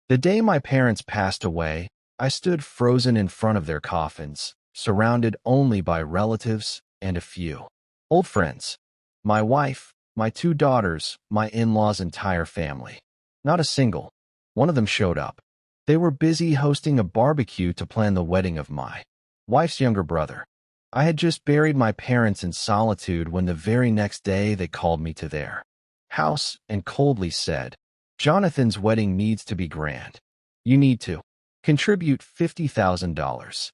The day my parents passed away, I stood frozen in front of their coffins, surrounded only by relatives and a few old friends. My wife, my two daughters, my in-laws' entire family. Not a single one of them showed up. They were busy hosting a barbecue to plan the wedding of my wife's younger brother. I had just buried my parents in solitude when the very next day they called me to their house and coldly said, "Jonathan's wedding needs to be grand. You need to contribute $50,000.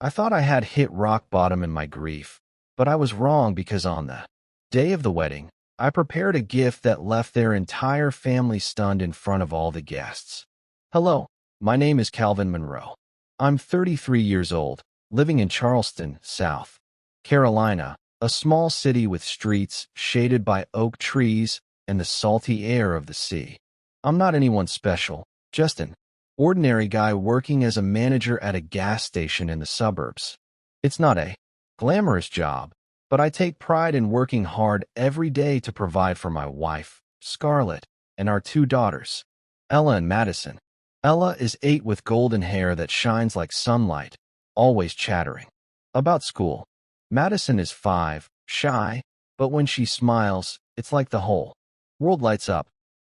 I thought I had hit rock bottom in my grief, but I was wrong because on the day of the wedding, I prepared a gift that left their entire family stunned in front of all the guests. Hello, my name is Calvin Monroe. I'm 33 years old, living in Charleston, South Carolina, a small city with streets shaded by oak trees and the salty air of the sea. I'm not anyone special, just an ordinary guy working as a manager at a gas station in the suburbs. It's not a glamorous job, but I take pride in working hard every day to provide for my wife, Scarlett, and our two daughters, Ella and Madison. Ella is 8 with golden hair that shines like sunlight, always chattering about school. Madison is 5, shy, but when she smiles, it's like the whole world lights up.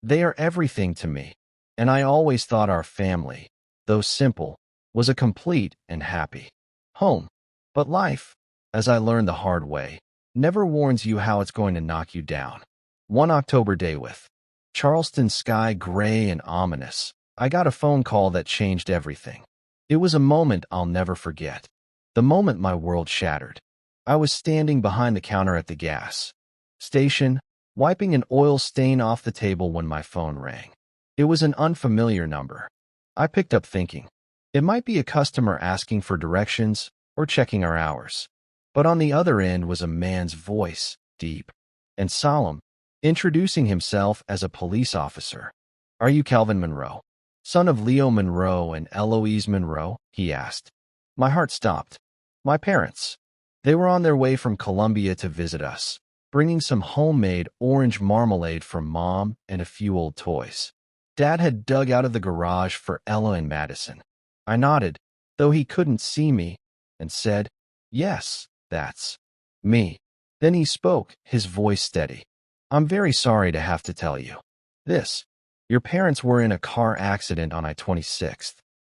They are everything to me, and I always thought our family, though simple, was a complete and happy home. But life, as I learned the hard way, never warns you how it's going to knock you down. One October day with Charleston sky gray and ominous, I got a phone call that changed everything. It was a moment I'll never forget. The moment my world shattered. I was standing behind the counter at the gas station, wiping an oil stain off the table when my phone rang. It was an unfamiliar number. I picked up thinking, it might be a customer asking for directions or checking our hours. But on the other end was a man's voice, deep and solemn, introducing himself as a police officer. "Are you Calvin Monroe, son of Leo Monroe and Eloise Monroe?" he asked. My heart stopped. My parents. They were on their way from Columbia to visit us, bringing some homemade orange marmalade for Mom and a few old toys Dad had dug out of the garage for Ella and Madison. I nodded, though he couldn't see me, and said, "Yes, that's me." Then he spoke, his voice steady. "I'm very sorry to have to tell you this. Your parents were in a car accident on I-26.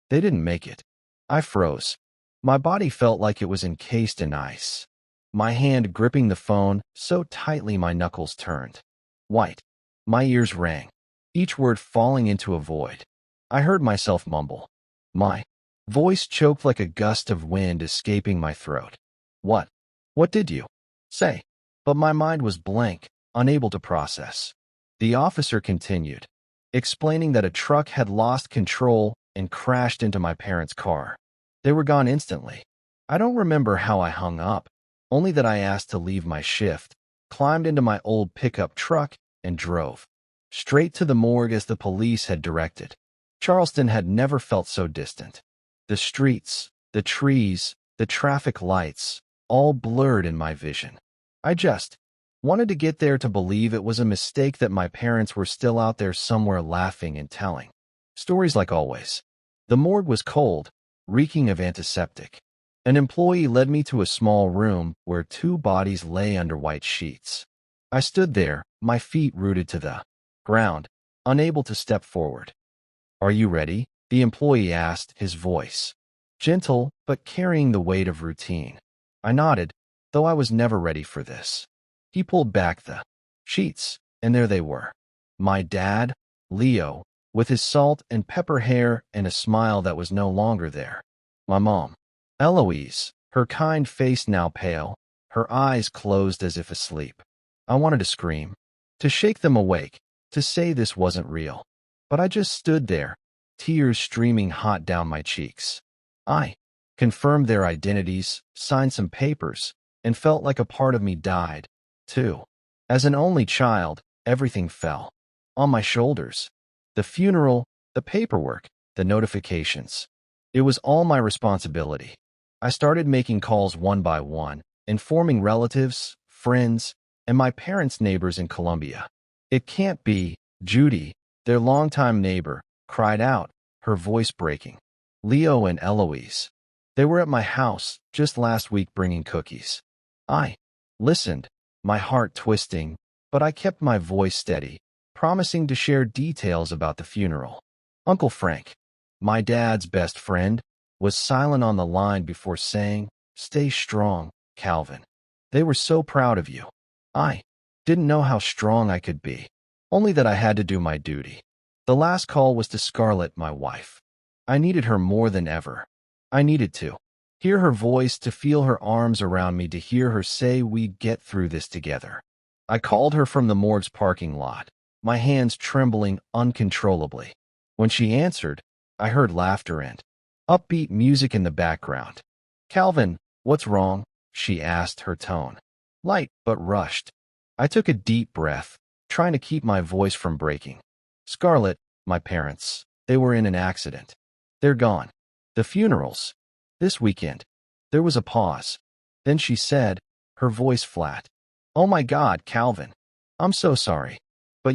They didn't make it." I froze. My body felt like it was encased in ice. My hand gripping the phone so tightly my knuckles turned white. My ears rang, each word falling into a void. I heard myself mumble. My voice choked like a gust of wind escaping my throat. What? What did you say?" But my mind was blank, unable to process. The officer continued, explaining that a truck had lost control and crashed into my parents' car. They were gone instantly. I don't remember how I hung up, only that I asked to leave my shift, climbed into my old pickup truck, and drove straight to the morgue as the police had directed. Charleston had never felt so distant. The streets, the trees, the traffic lights, all blurred in my vision. I just wanted to get there to believe it was a mistake, that my parents were still out there somewhere laughing and telling stories like always. The morgue was cold, reeking of antiseptic. An employee led me to a small room where 2 bodies lay under white sheets. I stood there, my feet rooted to the ground, unable to step forward. "Are you ready?" the employee asked, his voice gentle but carrying the weight of routine. I nodded, though I was never ready for this. He pulled back the sheets, and there they were. My dad, Leo, with his salt and pepper hair and a smile that was no longer there. My mom, Eloise, her kind face now pale, her eyes closed as if asleep. I wanted to scream, to shake them awake, to say this wasn't real. But I just stood there, tears streaming hot down my cheeks. I confirmed their identities, signed some papers, and felt like a part of me died, too. As an only child, everything fell on my shoulders. The funeral, the paperwork, the notifications. It was all my responsibility. I started making calls one by one, informing relatives, friends, and my parents' neighbors in Columbia. "It can't be," Judy, their longtime neighbor, cried out, her voice breaking. Leo and Eloise. They were at my house just last week bringing cookies. I listened, my heart twisting, but I kept my voice steady, promising to share details about the funeral. Uncle Frank, my dad's best friend, was silent on the line before saying, "Stay strong, Calvin. They were so proud of you." I didn't know how strong I could be, only that I had to do my duty. The last call was to Scarlett, my wife. I needed her more than ever. I needed to hear her voice, to feel her arms around me, to hear her say, "We get through this together." I called her from the morgue's parking lot, my hands trembling uncontrollably. When she answered, I heard laughter and upbeat music in the background. "Calvin, what's wrong?" she asked, her tone light but rushed. I took a deep breath, trying to keep my voice from breaking. "Scarlett, my parents, they were in an accident. They're gone. The funeral's this weekend." There was a pause. Then she said, her voice flat, "Oh my God, Calvin. I'm so sorry. But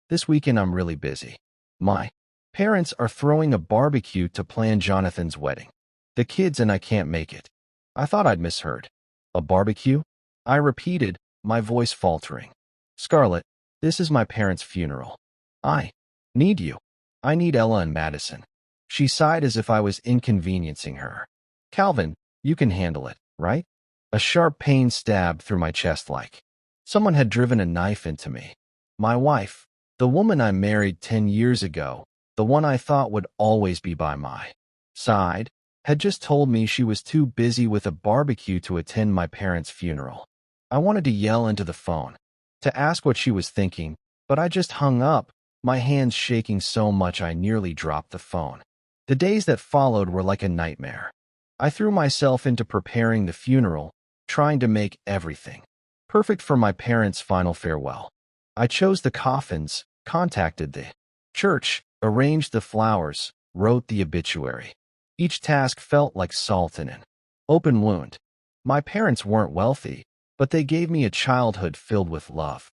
this weekend I'm really busy. My parents are throwing a barbecue to plan Jonathan's wedding. The kids and I can't make it." I thought I'd misheard. "A barbecue?" I repeated, my voice faltering. "Scarlett, this is my parents' funeral. I need you. I need Ella and Madison." She sighed as if I was inconveniencing her. "Calvin, you can handle it, right?" A sharp pain stabbed through my chest like someone had driven a knife into me. My wife, the woman I married 10 years ago, the one I thought would always be by my side, had just told me she was too busy with a barbecue to attend my parents' funeral. I wanted to yell into the phone, to ask what she was thinking, but I just hung up, my hands shaking so much I nearly dropped the phone. The days that followed were like a nightmare. I threw myself into preparing the funeral, trying to make everything perfect for my parents' final farewell. I chose the coffins, contacted the church, arranged the flowers, wrote the obituary. Each task felt like salt in an open wound. My parents weren't wealthy, but they gave me a childhood filled with love.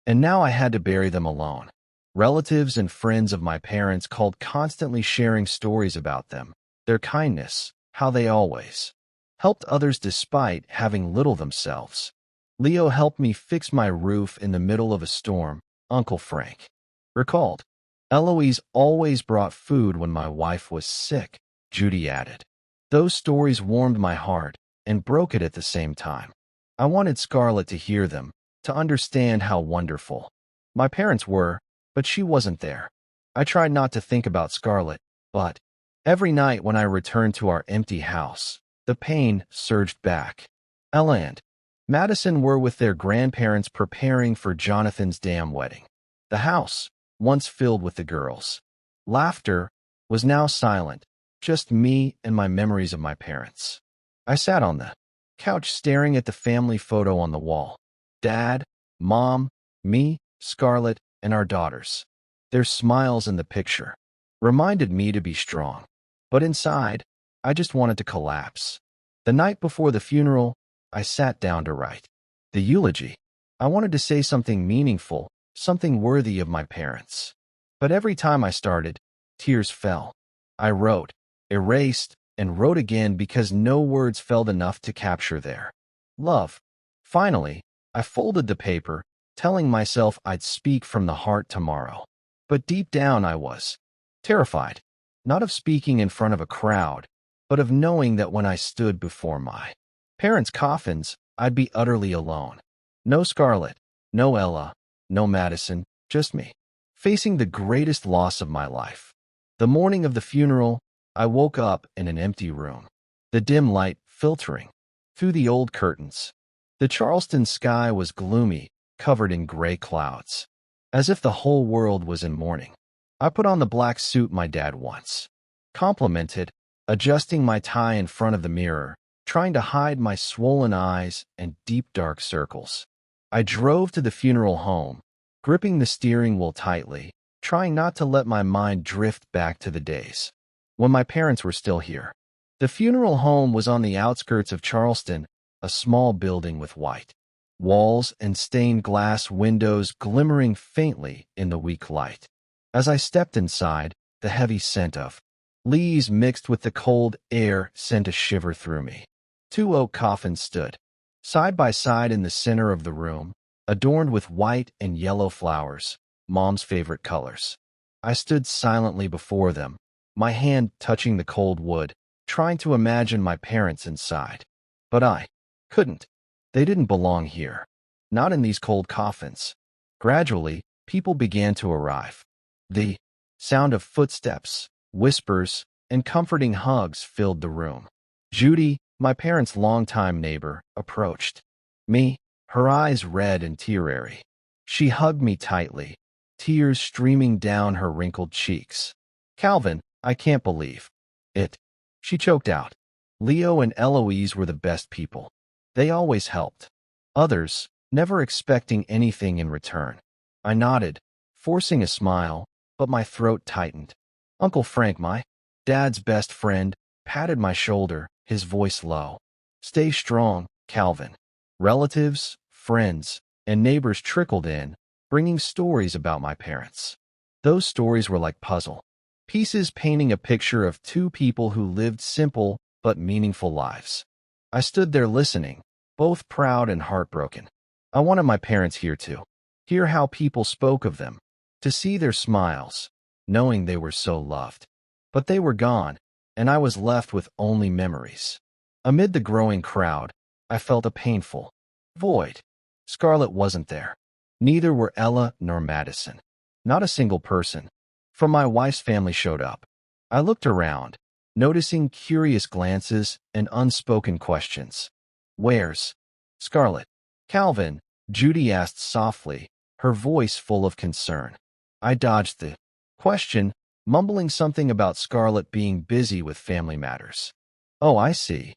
And now I had to bury them alone. Relatives and friends of my parents called, constantly sharing stories about them, their kindness, how they always helped others despite having little themselves. Leo helped me fix my roof in the middle of a storm, Uncle Frank recalled. Eloise always brought food when my wife was sick, Judy added. Those stories warmed my heart and broke it at the same time. I wanted Scarlett to hear them, to understand how wonderful my parents were, but she wasn't there. I tried not to think about Scarlett, but every night when I returned to our empty house, the pain surged back. Ella and Madison were with their grandparents preparing for Jonathan's damn wedding. The house, once filled with the girls' laughter, was now silent, just me and my memories of my parents. I sat on the couch staring at the family photo on the wall. Dad, Mom, me, Scarlett, and our daughters. Their smiles in the picture reminded me to be strong. But inside, I just wanted to collapse. The night before the funeral, I sat down to write the eulogy. I wanted to say something meaningful, something worthy of my parents. But every time I started, tears fell. I wrote, erased, and wrote again because no words felt enough to capture their love. Finally, I folded the paper, telling myself I'd speak from the heart tomorrow. But deep down I was terrified, not of speaking in front of a crowd, but of knowing that when I stood before my parents' coffins, I'd be utterly alone. No Scarlett, no Ella, no Madison, just me, facing the greatest loss of my life. The morning of the funeral, I woke up in an empty room, the dim light filtering through the old curtains. The Charleston sky was gloomy, covered in gray clouds, as if the whole world was in mourning. I put on the black suit my dad once complimented, adjusting my tie in front of the mirror, trying to hide my swollen eyes and deep dark circles. I drove to the funeral home, gripping the steering wheel tightly, trying not to let my mind drift back to the days when my parents were still here. The funeral home was on the outskirts of Charleston, a small building with white walls and stained glass windows glimmering faintly in the weak light. As I stepped inside, the heavy scent of leaves mixed with the cold air sent a shiver through me. 2 oak coffins stood side by side in the center of the room, adorned with white and yellow flowers, Mom's favorite colors. I stood silently before them, my hand touching the cold wood, trying to imagine my parents inside. But I couldn't. They didn't belong here. Not in these cold coffins. Gradually, people began to arrive. The sound of footsteps, whispers, and comforting hugs filled the room. Judy, my parents' longtime neighbor, approached me, her eyes red and teary. She hugged me tightly, tears streaming down her wrinkled cheeks. "Calvin, I can't believe it," she choked out. "Leo and Eloise were the best people. They always helped others, never expecting anything in return." I nodded, forcing a smile, but my throat tightened. Uncle Frank, my dad's best friend, patted my shoulder, his voice low. "Stay strong, Calvin." Relatives, friends, and neighbors trickled in, bringing stories about my parents. Those stories were like puzzle pieces painting a picture of 2 people who lived simple but meaningful lives. I stood there listening, both proud and heartbroken. I wanted my parents here to hear how people spoke of them, to see their smiles, knowing they were so loved. But they were gone, and I was left with only memories. Amid the growing crowd, I felt a painful void. Scarlett wasn't there. Neither were Ella nor Madison. Not a single person from my wife's family showed up. I looked around, noticing curious glances and unspoken questions. "Where's Scarlett?" "Calvin," Judy asked softly, her voice full of concern. I dodged the question, mumbling something about Scarlett being busy with family matters. "Oh, I see."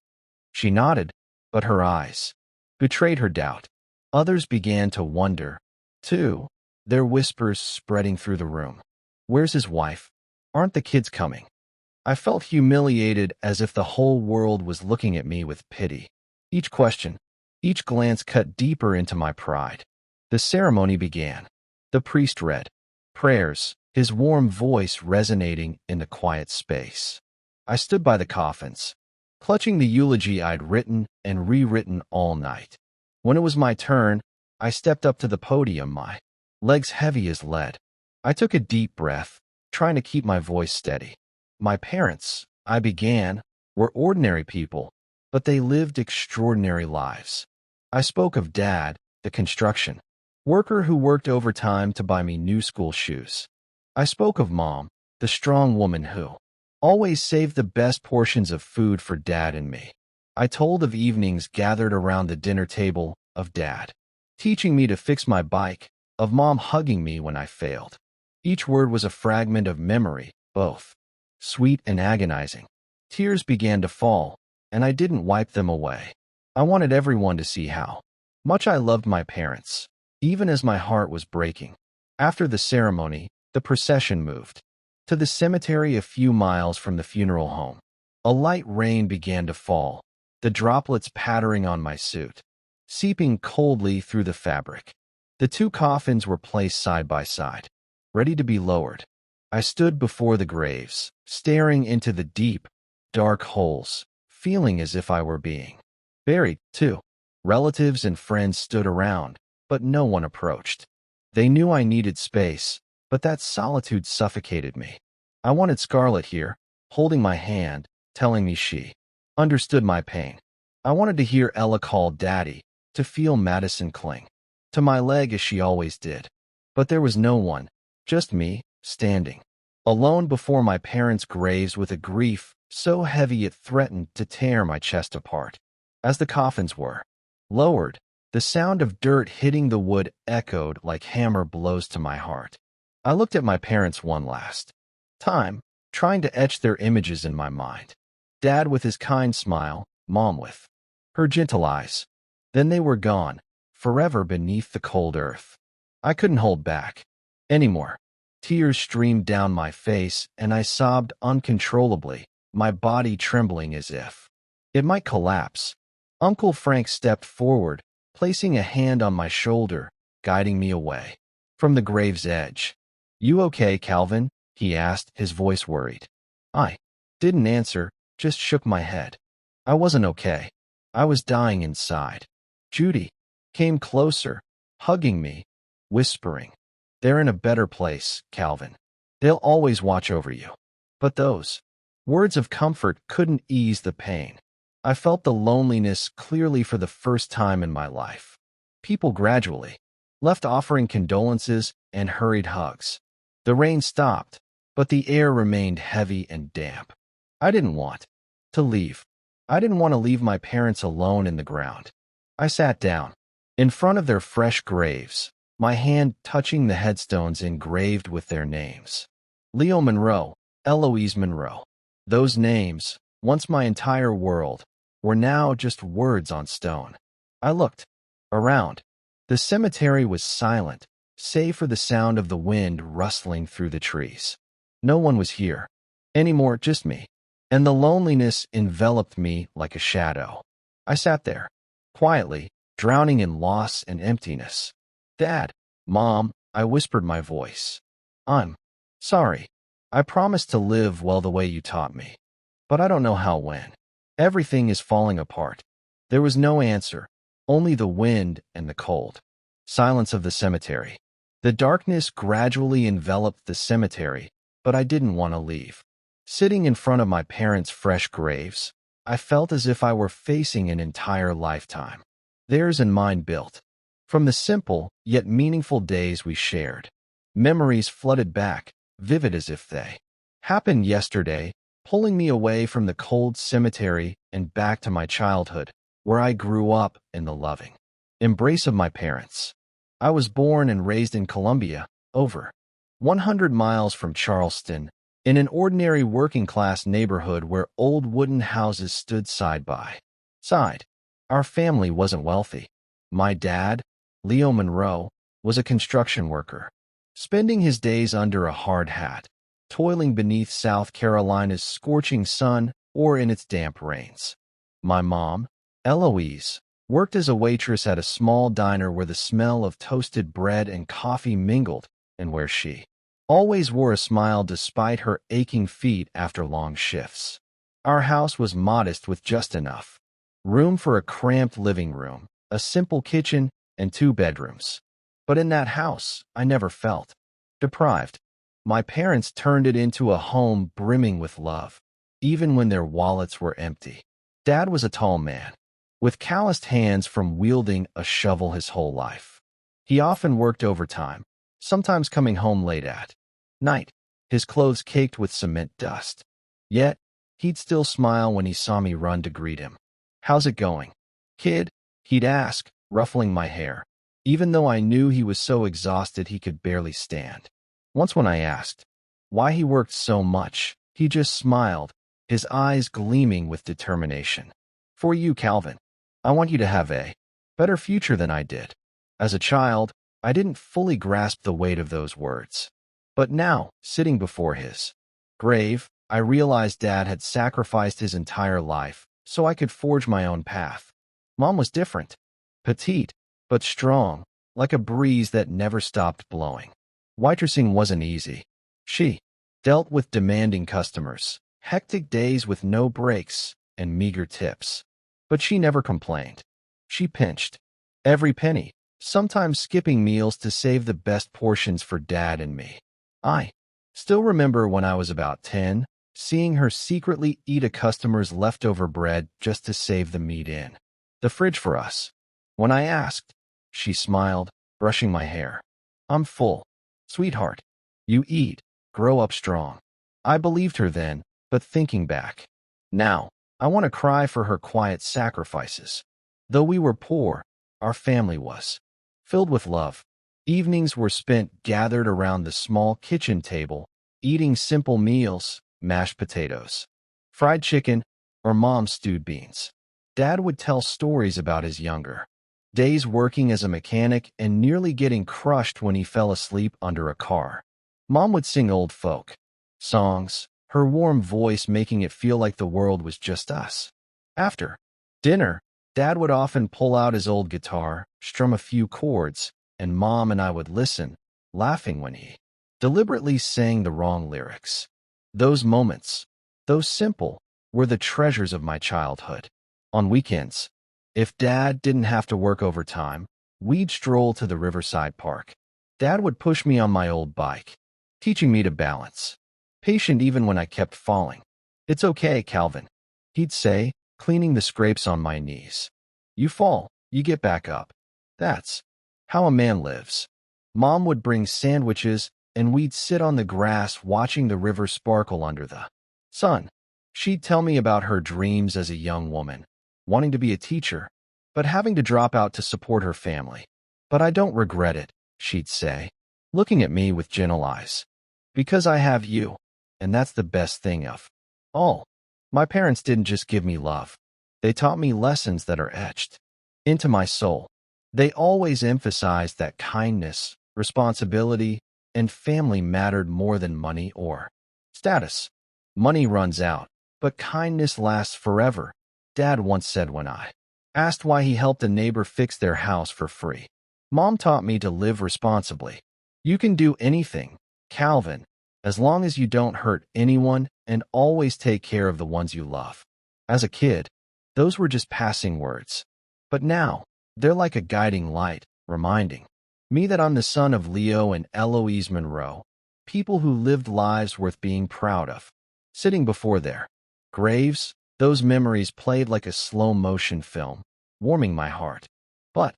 She nodded, but her eyes betrayed her doubt. Others began to wonder, too, their whispers spreading through the room. "Where's his wife? Aren't the kids coming?" I felt humiliated, as if the whole world was looking at me with pity. Each question, each glance cut deeper into my pride. The ceremony began. The priest read prayers, his warm voice resonating in the quiet space. I stood by the coffins, clutching the eulogy I'd written and rewritten all night. When it was my turn, I stepped up to the podium, my legs heavy as lead. I took a deep breath, trying to keep my voice steady. "My parents," I began, "were ordinary people, but they lived extraordinary lives." I spoke of Dad, the construction worker who worked overtime to buy me new school shoes. I spoke of Mom, the strong woman who always saved the best portions of food for Dad and me. I told of evenings gathered around the dinner table, of Dad teaching me to fix my bike, of Mom hugging me when I failed. Each word was a fragment of memory, both sweet and agonizing. Tears began to fall, and I didn't wipe them away. I wanted everyone to see how much I loved my parents, even as my heart was breaking. After the ceremony, the procession moved to the cemetery a few miles from the funeral home. A light rain began to fall, the droplets pattering on my suit, seeping coldly through the fabric. The 2 coffins were placed side by side, ready to be lowered. I stood before the graves, staring into the deep, dark holes, feeling as if I were being buried, too. Relatives and friends stood around, but no one approached. They knew I needed space, but that solitude suffocated me. I wanted Scarlett here, holding my hand, telling me she understood my pain. I wanted to hear Ella call Daddy, to feel Madison cling to my leg as she always did. But there was no one, just me, standing alone before my parents' graves with a grief so heavy it threatened to tear my chest apart. As the coffins were lowered, the sound of dirt hitting the wood echoed like hammer blows to my heart. I looked at my parents one last time, trying to etch their images in my mind. Dad with his kind smile, Mom with her gentle eyes. Then they were gone, forever beneath the cold earth. I couldn't hold back anymore. Tears streamed down my face, and I sobbed uncontrollably, my body trembling as if it might collapse. Uncle Frank stepped forward, placing a hand on my shoulder, guiding me away from the grave's edge. "You okay, Calvin?" he asked, his voice worried. I didn't answer, just shook my head. I wasn't okay. I was dying inside. Judy came closer, hugging me, whispering, "They're in a better place, Calvin. They'll always watch over you." But those words of comfort couldn't ease the pain. I felt the loneliness clearly for the first time in my life. People gradually left, offering condolences and hurried hugs. The rain stopped, but the air remained heavy and damp. I didn't want to leave. I didn't want to leave my parents alone in the ground. I sat down in front of their fresh graves, my hand touching the headstones engraved with their names. Leo Monroe, Eloise Monroe. Those names, once my entire world, were now just words on stone. I looked around. The cemetery was silent, save for the sound of the wind rustling through the trees. No one was here anymore, just me. And the loneliness enveloped me like a shadow. I sat there, quietly, drowning in loss and emptiness. "Dad, Mom," I whispered my voice. "I'm sorry. I promised to live well the way you taught me. But I don't know how when. Everything is falling apart." There was no answer, only the wind and the cold silence of the cemetery. The darkness gradually enveloped the cemetery, but I didn't want to leave. Sitting in front of my parents' fresh graves, I felt as if I were facing an entire lifetime. Theirs and mine built from the simple yet meaningful days we shared. Memories flooded back, vivid as if they happened yesterday, pulling me away from the cold cemetery and back to my childhood, where I grew up in the loving embrace of my parents. I was born and raised in Columbia, over 100 miles from Charleston, in an ordinary working-class neighborhood where old wooden houses stood side by side. Our family wasn't wealthy. My dad, Leo Monroe, was a construction worker, spending his days under a hard hat, toiling beneath South Carolina's scorching sun or in its damp rains. My mom, Eloise, worked as a waitress at a small diner where the smell of toasted bread and coffee mingled, and where she always wore a smile despite her aching feet after long shifts. Our house was modest with just enough room for a cramped living room, a simple kitchen, and 2 bedrooms. But in that house, I never felt deprived. My parents turned it into a home brimming with love, even when their wallets were empty. Dad was a tall man, with calloused hands from wielding a shovel his whole life. He often worked overtime, sometimes coming home late at night, his clothes caked with cement dust. Yet, he'd still smile when he saw me run to greet him. "How's it going, kid?" he'd ask, ruffling my hair, even though I knew he was so exhausted he could barely stand. Once when I asked why he worked so much, he just smiled, his eyes gleaming with determination. "For you, Calvin. I want you to have a better future than I did." As a child, I didn't fully grasp the weight of those words. But now, sitting before his grave, I realized Dad had sacrificed his entire life so I could forge my own path. Mom was different. Petite, but strong, like a breeze that never stopped blowing. Waitressing wasn't easy. She dealt with demanding customers, hectic days with no breaks, and meager tips. But she never complained. She pinched every penny, sometimes skipping meals to save the best portions for Dad and me. I still remember when I was about 10, seeing her secretly eat a customer's leftover bread just to save the meat in the fridge for us. When I asked, she smiled, brushing my hair. "I'm full, sweetheart. You eat, grow up strong." I believed her then, but thinking back now, I want to cry for her quiet sacrifices. Though we were poor, our family was filled with love. Evenings were spent gathered around the small kitchen table, eating simple meals, mashed potatoes, fried chicken, or Mom's stewed beans. Dad would tell stories about his younger days working as a mechanic and nearly getting crushed when he fell asleep under a car. Mom would sing old folk songs, her warm voice making it feel like the world was just us. After dinner, Dad would often pull out his old guitar, strum a few chords, and Mom and I would listen, laughing when he deliberately saying the wrong lyrics. Those moments, though simple, were the treasures of my childhood. On weekends, if Dad didn't have to work overtime, we'd stroll to the Riverside Park. Dad would push me on my old bike, teaching me to balance. Patient even when I kept falling. "It's okay, Calvin," he'd say, cleaning the scrapes on my knees. "You fall, you get back up. That's how a man lives." Mom would bring sandwiches, and we'd sit on the grass watching the river sparkle under the sun. She'd tell me about her dreams as a young woman, wanting to be a teacher, but having to drop out to support her family. "But I don't regret it," she'd say, looking at me with gentle eyes. "Because I have you, and that's the best thing of all." My parents didn't just give me love. They taught me lessons that are etched into my soul. They always emphasized that kindness, responsibility, and family mattered more than money or status. "Money runs out, but kindness lasts forever," Dad once said when I asked why he helped a neighbor fix their house for free. Mom taught me to live responsibly. "You can do anything, Calvin, as long as you don't hurt anyone and always take care of the ones you love." As a kid, those were just passing words. But now, they're like a guiding light, reminding me that I'm the son of Leo and Eloise Monroe, people who lived lives worth being proud of. Sitting before their graves, those memories played like a slow-motion film, warming my heart. But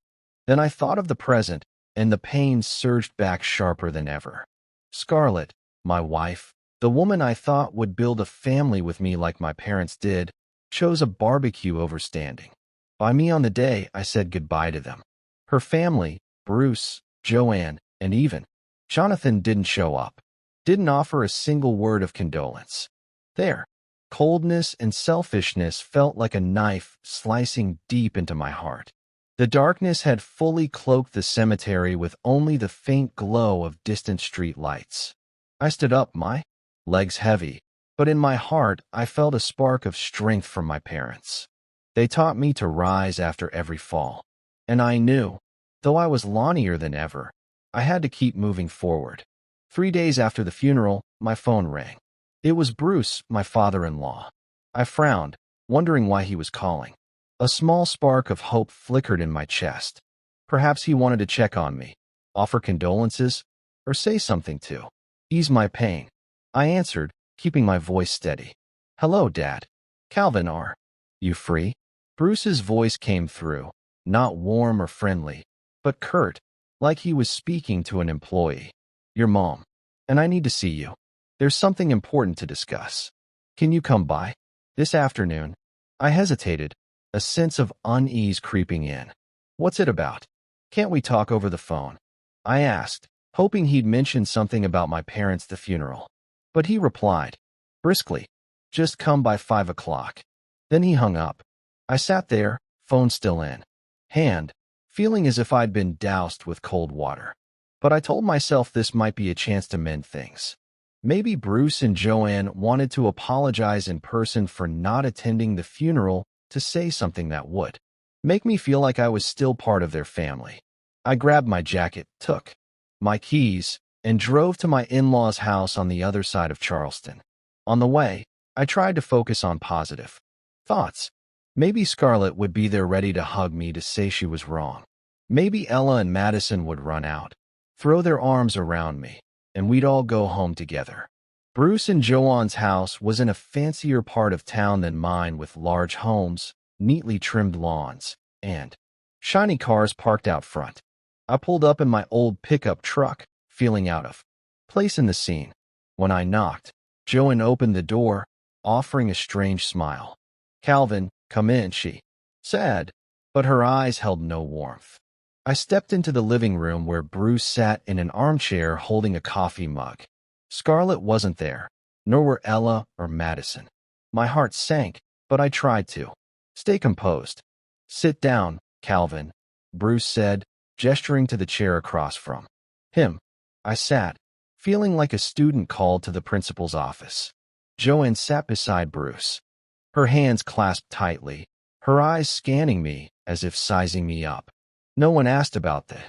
then I thought of the present, and the pain surged back sharper than ever. Scarlett, my wife, the woman I thought would build a family with me like my parents did, chose a barbecue over standing by me on the day I said goodbye to them. Her family, Bruce, Joanne, and even Jonathan, didn't show up, didn't offer a single word of condolence. Their coldness and selfishness felt like a knife slicing deep into my heart. The darkness had fully cloaked the cemetery with only the faint glow of distant street lights. I stood up, my legs heavy, but in my heart I felt a spark of strength from my parents. They taught me to rise after every fall, and I knew, though I was lonelier than ever, I had to keep moving forward. 3 days after the funeral, my phone rang. It was Bruce, my father-in-law. I frowned, wondering why he was calling. A small spark of hope flickered in my chest. Perhaps he wanted to check on me, offer condolences, or say something to ease my pain. I answered, keeping my voice steady. "Hello, Dad. Calvin, are you free?" Bruce's voice came through, not warm or friendly, but curt, like he was speaking to an employee. "Your mom and I need to see you. There's something important to discuss. Can you come by this afternoon?" I hesitated, a sense of unease creeping in. "What's it about? Can't we talk over the phone?" I asked, hoping he'd mention something about my parents' the funeral. But he replied, briskly, "Just come by 5 o'clock." Then he hung up. I sat there, phone still in hand, feeling as if I'd been doused with cold water. But I told myself this might be a chance to mend things. Maybe Bruce and Joanne wanted to apologize in person for not attending the funeral, to say something that would make me feel like I was still part of their family. I grabbed my jacket, took my keys, and drove to my in-laws' house on the other side of Charleston. On the way, I tried to focus on positive thoughts. Maybe Scarlett would be there ready to hug me to say she was wrong. Maybe Ella and Madison would run out, throw their arms around me, and we'd all go home together. Bruce and Joanne's house was in a fancier part of town than mine, with large homes, neatly trimmed lawns, and shiny cars parked out front. I pulled up in my old pickup truck, feeling out of place in the scene. When I knocked, Joanne opened the door, offering a strange smile. "Calvin, come in," she said, but her eyes held no warmth. I stepped into the living room where Bruce sat in an armchair holding a coffee mug. Scarlett wasn't there, nor were Ella or Madison. My heart sank, but I tried to stay composed. "Sit down, Calvin," Bruce said, gesturing to the chair across from him. I sat, feeling like a student called to the principal's office. Joanne sat beside Bruce, her hands clasped tightly, her eyes scanning me as if sizing me up. No one asked about the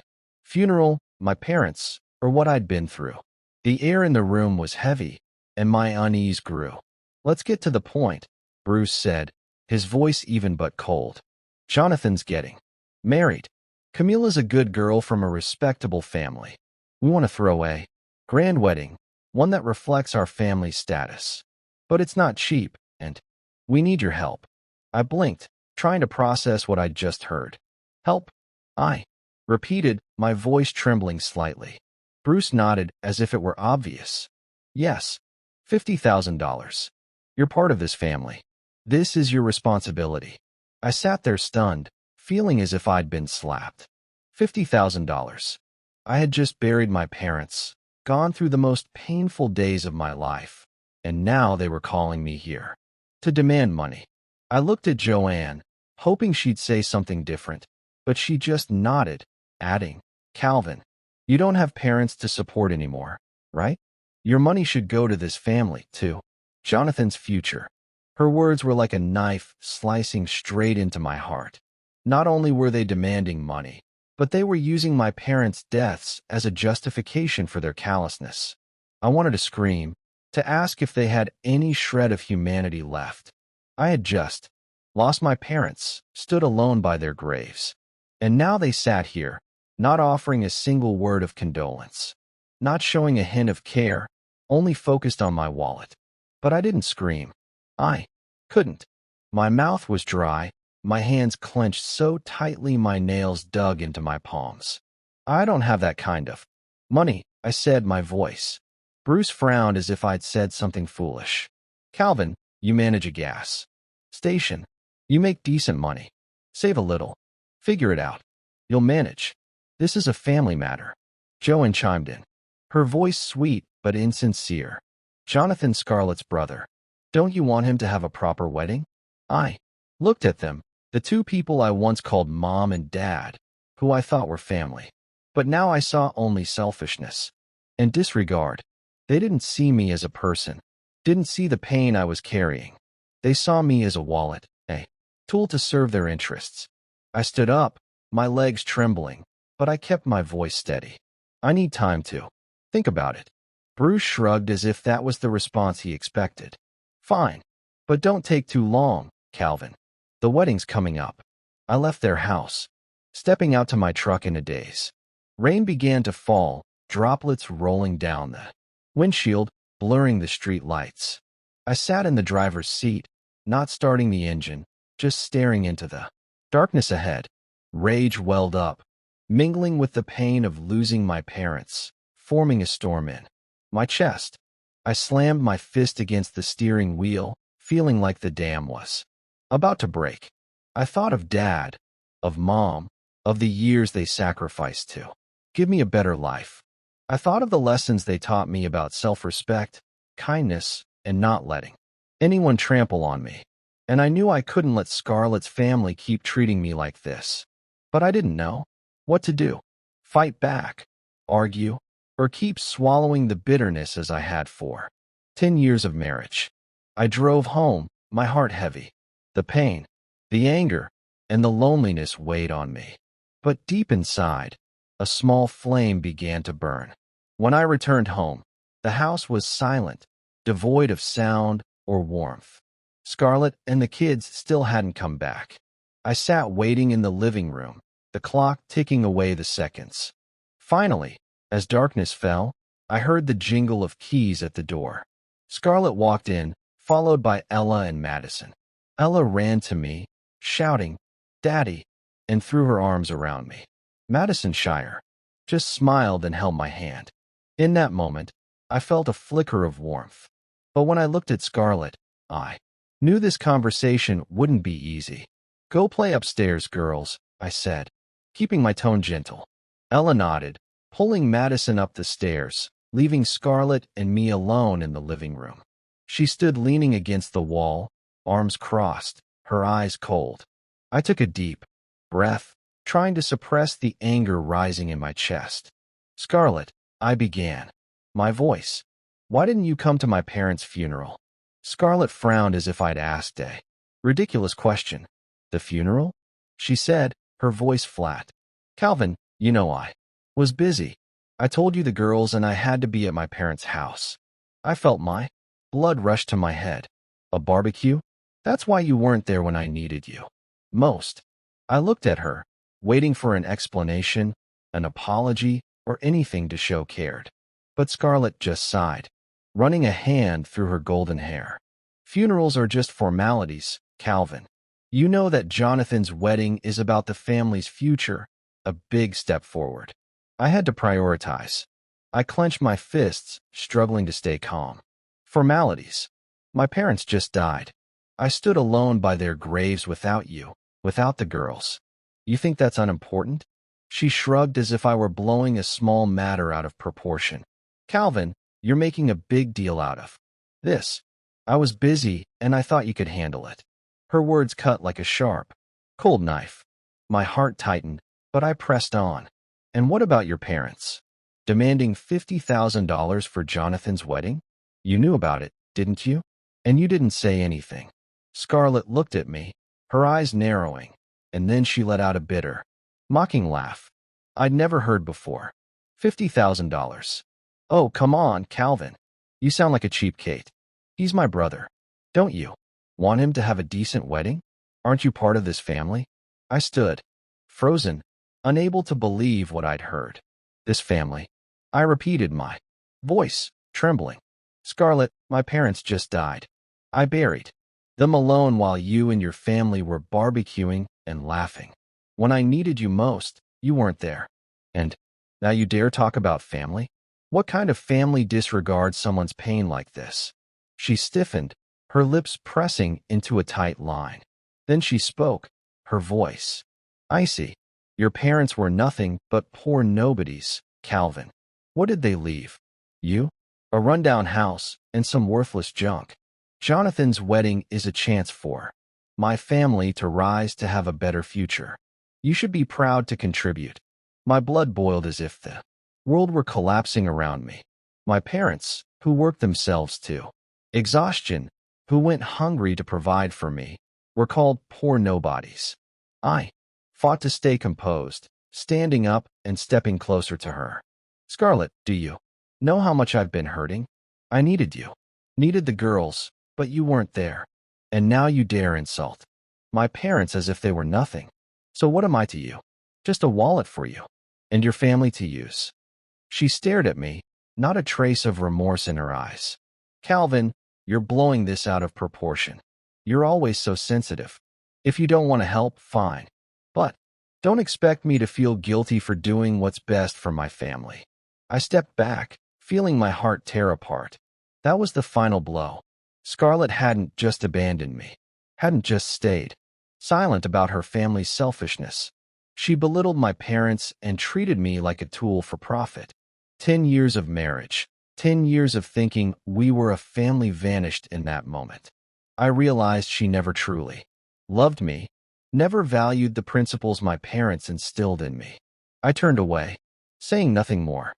funeral, my parents, or what I'd been through. The air in the room was heavy, and my unease grew. "Let's get to the point," Bruce said, his voice even but cold. "Jonathan's getting married. Camila's a good girl from a respectable family. We want to throw a grand wedding, one that reflects our family status. But it's not cheap, and we need your help." I blinked, trying to process what I'd just heard. "Help?" I repeated, my voice trembling slightly. Bruce nodded as if it were obvious. "Yes, $50,000. You're part of this family. This is your responsibility." I sat there stunned, feeling as if I'd been slapped. $50,000. I had just buried my parents, gone through the most painful days of my life, and now they were calling me here to demand money. I looked at Joanne, hoping she'd say something different, but she just nodded, adding, "Calvin, you don't have parents to support anymore, right? Your money should go to this family, too. Jonathan's future." Her words were like a knife slicing straight into my heart. Not only were they demanding money, but they were using my parents' deaths as a justification for their callousness. I wanted to scream, to ask if they had any shred of humanity left. I had just lost my parents, stood alone by their graves. And now they sat here, not offering a single word of condolence, not showing a hint of care, only focused on my wallet. But I didn't scream. I couldn't. My mouth was dry, my hands clenched so tightly my nails dug into my palms. "I don't have that kind of money," I said, my voice. Bruce frowned as if I'd said something foolish. "Calvin, you manage a gas station. You make decent money. Save a little. Figure it out. You'll manage. This is a family matter." Joanne chimed in, her voice sweet but insincere. "Jonathan Scarlett's brother. Don't you want him to have a proper wedding?" I looked at them, the two people I once called Mom and Dad, who I thought were family. But now I saw only selfishness and disregard. They didn't see me as a person, didn't see the pain I was carrying. They saw me as a wallet, a tool to serve their interests. I stood up, my legs trembling, but I kept my voice steady. "I need time to think about it." Bruce shrugged as if that was the response he expected. "Fine, but don't take too long, Calvin. The wedding's coming up." I left their house, stepping out to my truck in a daze. Rain began to fall, droplets rolling down the windshield, blurring the street lights. I sat in the driver's seat, not starting the engine, just staring into the darkness ahead. Rage welled up, mingling with the pain of losing my parents, forming a storm in my chest. I slammed my fist against the steering wheel, feeling like the dam was about to break. I thought of Dad, of Mom, of the years they sacrificed to give me a better life. I thought of the lessons they taught me about self-respect, kindness, and not letting anyone trample on me. And I knew I couldn't let Scarlett's family keep treating me like this. But I didn't know what to do. Fight back, argue, or keep swallowing the bitterness as I had for 10 years of marriage. I drove home, my heart heavy. The pain, the anger, and the loneliness weighed on me. But deep inside, a small flame began to burn. When I returned home, the house was silent, devoid of sound or warmth. Scarlett and the kids still hadn't come back. I sat waiting in the living room, the clock ticking away the seconds. Finally, as darkness fell, I heard the jingle of keys at the door. Scarlett walked in, followed by Ella and Madison. Ella ran to me, shouting, "Daddy," and threw her arms around me. Madison Shire just smiled and held my hand. In that moment, I felt a flicker of warmth. But when I looked at Scarlett, I knew this conversation wouldn't be easy. "Go play upstairs, girls," I said, keeping my tone gentle. Ella nodded, pulling Madison up the stairs, leaving Scarlett and me alone in the living room. She stood leaning against the wall, arms crossed, her eyes cold. I took a deep breath, trying to suppress the anger rising in my chest. "Scarlett," I began, my voice, "why didn't you come to my parents' funeral?" Scarlett frowned as if I'd asked a ridiculous question. "The funeral?" she said, her voice flat. "Calvin, you know I was busy. I told you the girls and I had to be at my parents' house. I felt my blood rush to my head. A barbecue? That's why you weren't there when I needed you most. I looked at her, waiting for an explanation, an apology, or anything to show cared. But Scarlett just sighed, running a hand through her golden hair. Funerals are just formalities, Calvin. You know that Jonathan's wedding is about the family's future, a big step forward. I had to prioritize. I clenched my fists, struggling to stay calm. Formalities. My parents just died. I stood alone by their graves without you, without the girls. You think that's unimportant? She shrugged as if I were blowing a small matter out of proportion. Calvin, you're making a big deal out of this. I was busy, and I thought you could handle it. Her words cut like a sharp, cold knife. My heart tightened, but I pressed on. And what about your parents? Demanding $50,000 for Jonathan's wedding? You knew about it, didn't you? And you didn't say anything. Scarlett looked at me, her eyes narrowing, and then she let out a bitter, mocking laugh I'd never heard before. $50,000. Oh, come on, Calvin. You sound like a cheapskate. He's my brother. Don't you want him to have a decent wedding? Aren't you part of this family? I stood, frozen, unable to believe what I'd heard. This family. I repeated, my voice trembling. Scarlett, my parents just died. I buried them alone while you and your family were barbecuing and laughing. When I needed you most, you weren't there. And now you dare talk about family? What kind of family disregards someone's pain like this? She stiffened, her lips pressing into a tight line. Then she spoke, her voice icy. Your parents were nothing but poor nobodies, Calvin. What did they leave? You? A rundown house and some worthless junk. Jonathan's wedding is a chance for my family to rise to have a better future. You should be proud to contribute. My blood boiled as if the world were collapsing around me. My parents, who worked themselves to exhaustion, who went hungry to provide for me, were called poor nobodies. I fought to stay composed, standing up and stepping closer to her. Scarlett, do you know how much I've been hurting? I needed you, needed the girls, but you weren't there. And now you dare insult my parents as if they were nothing. So what am I to you? Just a wallet for you, and your family to use. She stared at me, not a trace of remorse in her eyes. Calvin, you're blowing this out of proportion. You're always so sensitive. If you don't want to help, fine. But don't expect me to feel guilty for doing what's best for my family. I stepped back, feeling my heart tear apart. That was the final blow. Scarlett hadn't just abandoned me, hadn't just stayed silent about her family's selfishness. She belittled my parents and treated me like a tool for profit. 10 years of marriage, 10 years of thinking we were a family vanished in that moment. I realized she never truly loved me, never valued the principles my parents instilled in me. I turned away, saying nothing more.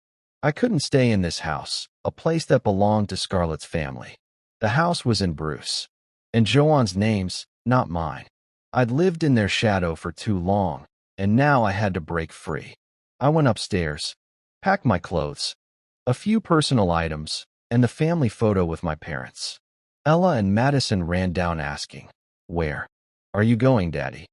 I couldn't stay in this house, a place that belonged to Scarlett's family. The house was in Bruce and Joanne's names, not mine. I'd lived in their shadow for too long, and now I had to break free. I went upstairs, packed my clothes, a few personal items, and the family photo with my parents. Ella and Madison ran down asking, "Where are you going, Daddy?"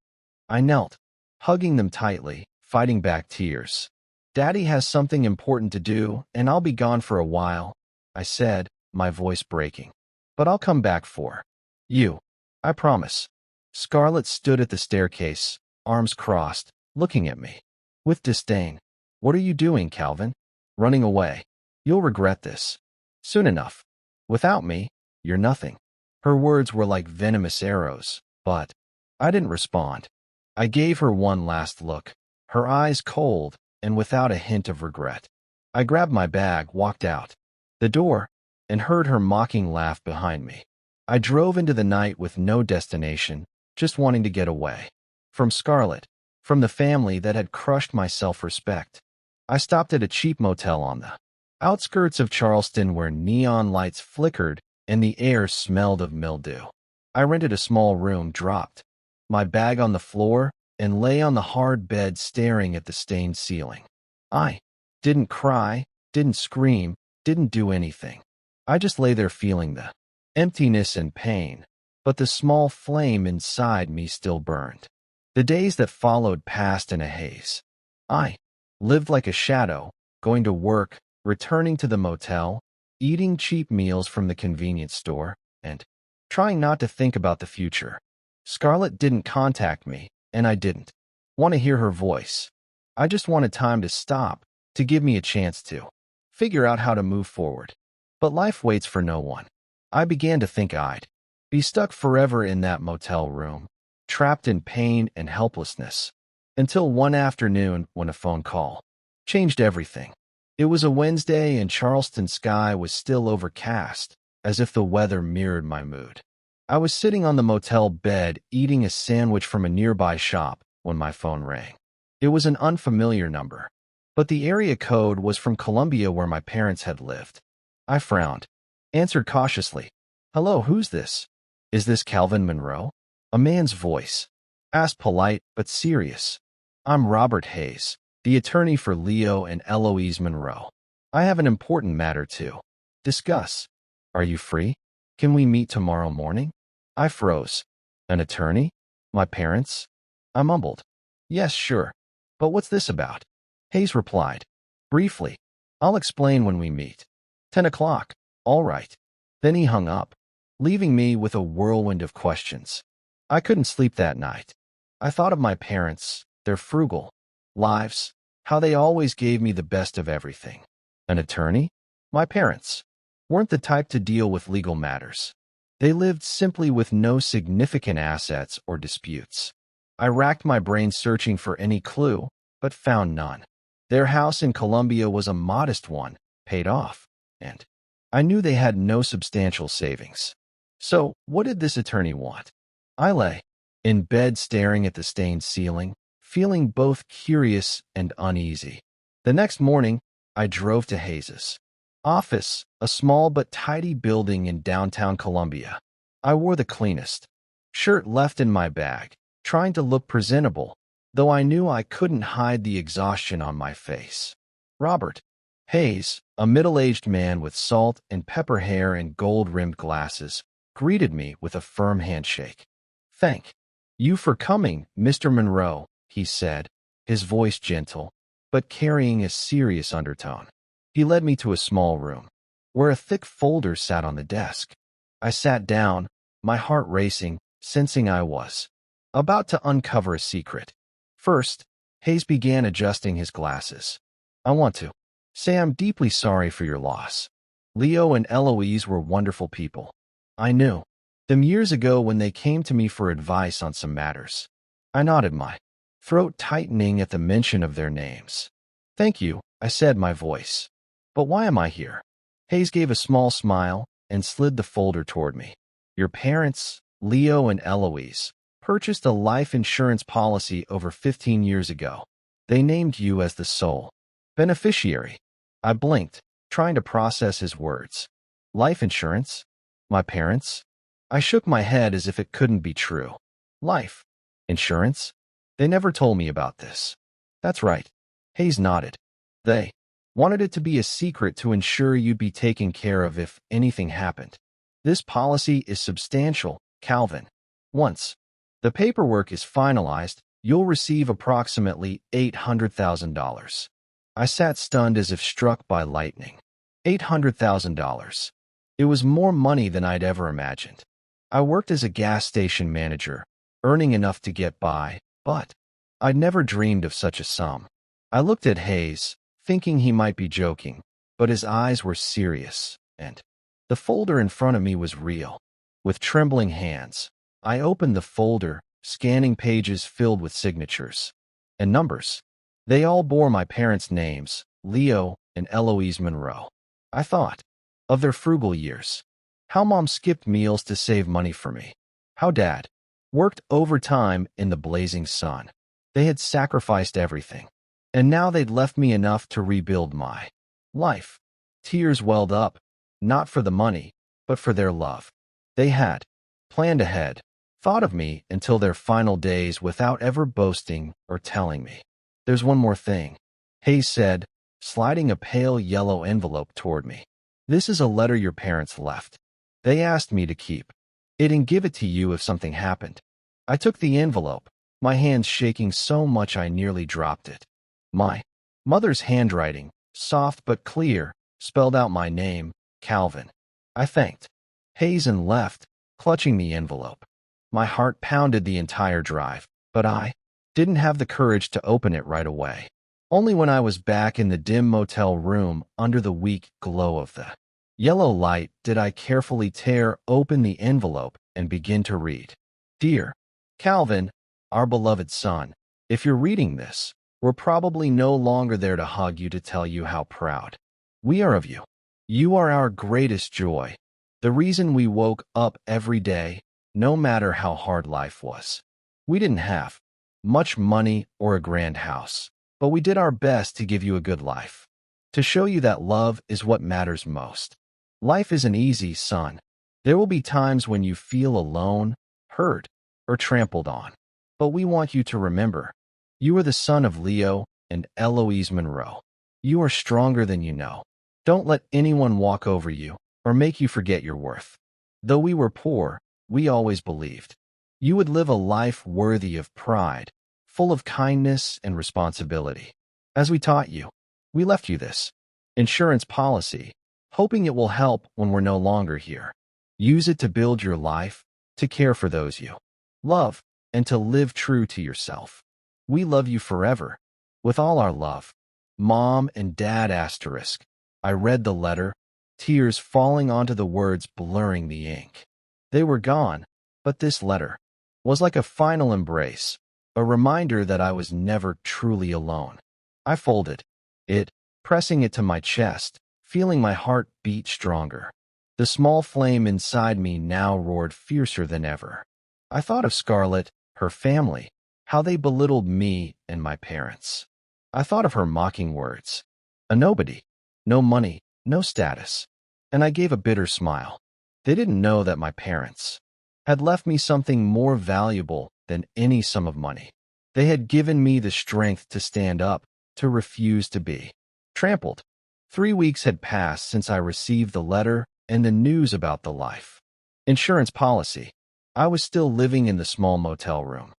I knelt, hugging them tightly, fighting back tears. "Daddy has something important to do, and I'll be gone for a while," I said, my voice breaking. "But I'll come back for you. I promise." Scarlett stood at the staircase, arms crossed, looking at me with disdain. "What are you doing, Calvin? Running away. You'll regret this soon enough. Without me, you're nothing." Her words were like venomous arrows, but I didn't respond. I gave her one last look, her eyes cold and without a hint of regret. I grabbed my bag, walked out the door, and heard her mocking laugh behind me. I drove into the night with no destination, just wanting to get away. From Scarlett, from the family that had crushed my self-respect. I stopped at a cheap motel on the outskirts of Charleston where neon lights flickered and the air smelled of mildew. I rented a small room, dropped my bag on the floor, and lay on the hard bed staring at the stained ceiling. I Didn't cry, didn't scream, didn't do anything. I just lay there feeling the emptiness and pain, but the small flame inside me still burned. The days that followed passed in a haze. I lived like a shadow, going to work, returning to the motel, eating cheap meals from the convenience store, and trying not to think about the future. Scarlett didn't contact me, and I didn't want to hear her voice. I just wanted time to stop, to give me a chance to figure out how to move forward. But life waits for no one. I began to think I'd be stuck forever in that motel room, trapped in pain and helplessness, until one afternoon when a phone call changed everything. It was a Wednesday and Charleston's sky was still overcast, as if the weather mirrored my mood. I was sitting on the motel bed eating a sandwich from a nearby shop when my phone rang. It was an unfamiliar number, but the area code was from Columbia where my parents had lived. I frowned, answered cautiously. "Hello, who's this? Is this Calvin Monroe?" A man's voice asked, polite but serious. "I'm Robert Hayes, the attorney for Leo and Eloise Monroe. I have an important matter to discuss. Are you free? Can we meet tomorrow morning?" I froze. An attorney? My parents? I mumbled. "Yes, sure. But what's this about?" Hayes replied. "Briefly. I'll explain when we meet. 10 o'clock. All right." Then he hung up, leaving me with a whirlwind of questions. I couldn't sleep that night. I thought of my parents, their frugal lives, how they always gave me the best of everything. An attorney? My parents weren't the type to deal with legal matters. They lived simply with no significant assets or disputes. I racked my brain searching for any clue, but found none. Their house in Columbia was a modest one, paid off, and I knew they had no substantial savings. So, what did this attorney want? I lay in bed staring at the stained ceiling, feeling both curious and uneasy. The next morning, I drove to Hayes's office, a small but tidy building in downtown Columbia. I wore the cleanest shirt left in my bag, trying to look presentable, though I knew I couldn't hide the exhaustion on my face. Robert Hayes, a middle-aged man with salt and pepper hair and gold-rimmed glasses, greeted me with a firm handshake. "Thank you for coming, Mr. Monroe," he said, his voice gentle, but carrying a serious undertone. He led me to a small room, where a thick folder sat on the desk. I sat down, my heart racing, sensing I was about to uncover a secret. First, Hayes began adjusting his glasses. "I want to say I'm deeply sorry for your loss. Leo and Eloise were wonderful people. I knew them years ago when they came to me for advice on some matters." I nodded, my throat tightening at the mention of their names. "Thank you," I said, my voice. "But why am I here?" Hayes gave a small smile and slid the folder toward me. "Your parents, Leo and Eloise, purchased a life insurance policy over 15 years ago. They named you as the sole beneficiary." I blinked, trying to process his words. "Life insurance? My parents?" I shook my head as if it couldn't be true. "Life insurance? They never told me about this." "That's right." Hayes nodded. "They wanted it to be a secret to ensure you'd be taken care of if anything happened. This policy is substantial, Calvin. Once the paperwork is finalized, you'll receive approximately $800,000. I sat stunned as if struck by lightning. $800,000. It was more money than I'd ever imagined. I worked as a gas station manager, earning enough to get by, but I'd never dreamed of such a sum. I looked at Hayes, thinking he might be joking, but his eyes were serious, and the folder in front of me was real. With trembling hands, I opened the folder, scanning pages filled with signatures and numbers. They all bore my parents' names, Leo and Eloise Monroe. I thought of their frugal years, how Mom skipped meals to save money for me, how Dad worked overtime in the blazing sun. They had sacrificed everything, and now they'd left me enough to rebuild my life. Tears welled up, not for the money, but for their love. They had planned ahead, thought of me until their final days without ever boasting or telling me. "There's one more thing," Hayes said, sliding a pale yellow envelope toward me. "This is a letter your parents left. They asked me to keep it and give it to you if something happened." I took the envelope, my hands shaking so much I nearly dropped it. My mother's handwriting, soft but clear, spelled out my name, Calvin. I thanked Hayes and left, clutching the envelope. My heart pounded the entire drive, but I didn't have the courage to open it right away. Only when I was back in the dim motel room under the weak glow of the yellow light did I carefully tear open the envelope and begin to read. "Dear Calvin, our beloved son, if you're reading this, we're probably no longer there to hug you to tell you how proud we are of you. You are our greatest joy, the reason we woke up every day, no matter how hard life was. We didn't have much money or a grand house, but we did our best to give you a good life, to show you that love is what matters most. Life isn't easy, son. There will be times when you feel alone, hurt, or trampled on. But we want you to remember, you are the son of Leo and Eloise Monroe. You are stronger than you know. Don't let anyone walk over you or make you forget your worth. Though we were poor, we always believed you would live a life worthy of pride, full of kindness and responsibility. As we taught you, we left you this insurance policy, hoping it will help when we're no longer here. Use it to build your life, to care for those you love, and to live true to yourself. We love you forever, with all our love. Mom and Dad asterisk." I read the letter, tears falling onto the words blurring the ink. They were gone, but this letter was like a final embrace, a reminder that I was never truly alone. I folded it, pressing it to my chest, feeling my heart beat stronger. The small flame inside me now roared fiercer than ever. I thought of Scarlett, her family, how they belittled me and my parents. I thought of her mocking words. A nobody, no money, no status. And I gave a bitter smile. They didn't know that my parents had left me something more valuable than any sum of money. They had given me the strength to stand up, to refuse to be trampled. 3 weeks had passed since I received the letter and the news about the life insurance policy. I was still living in the small motel room,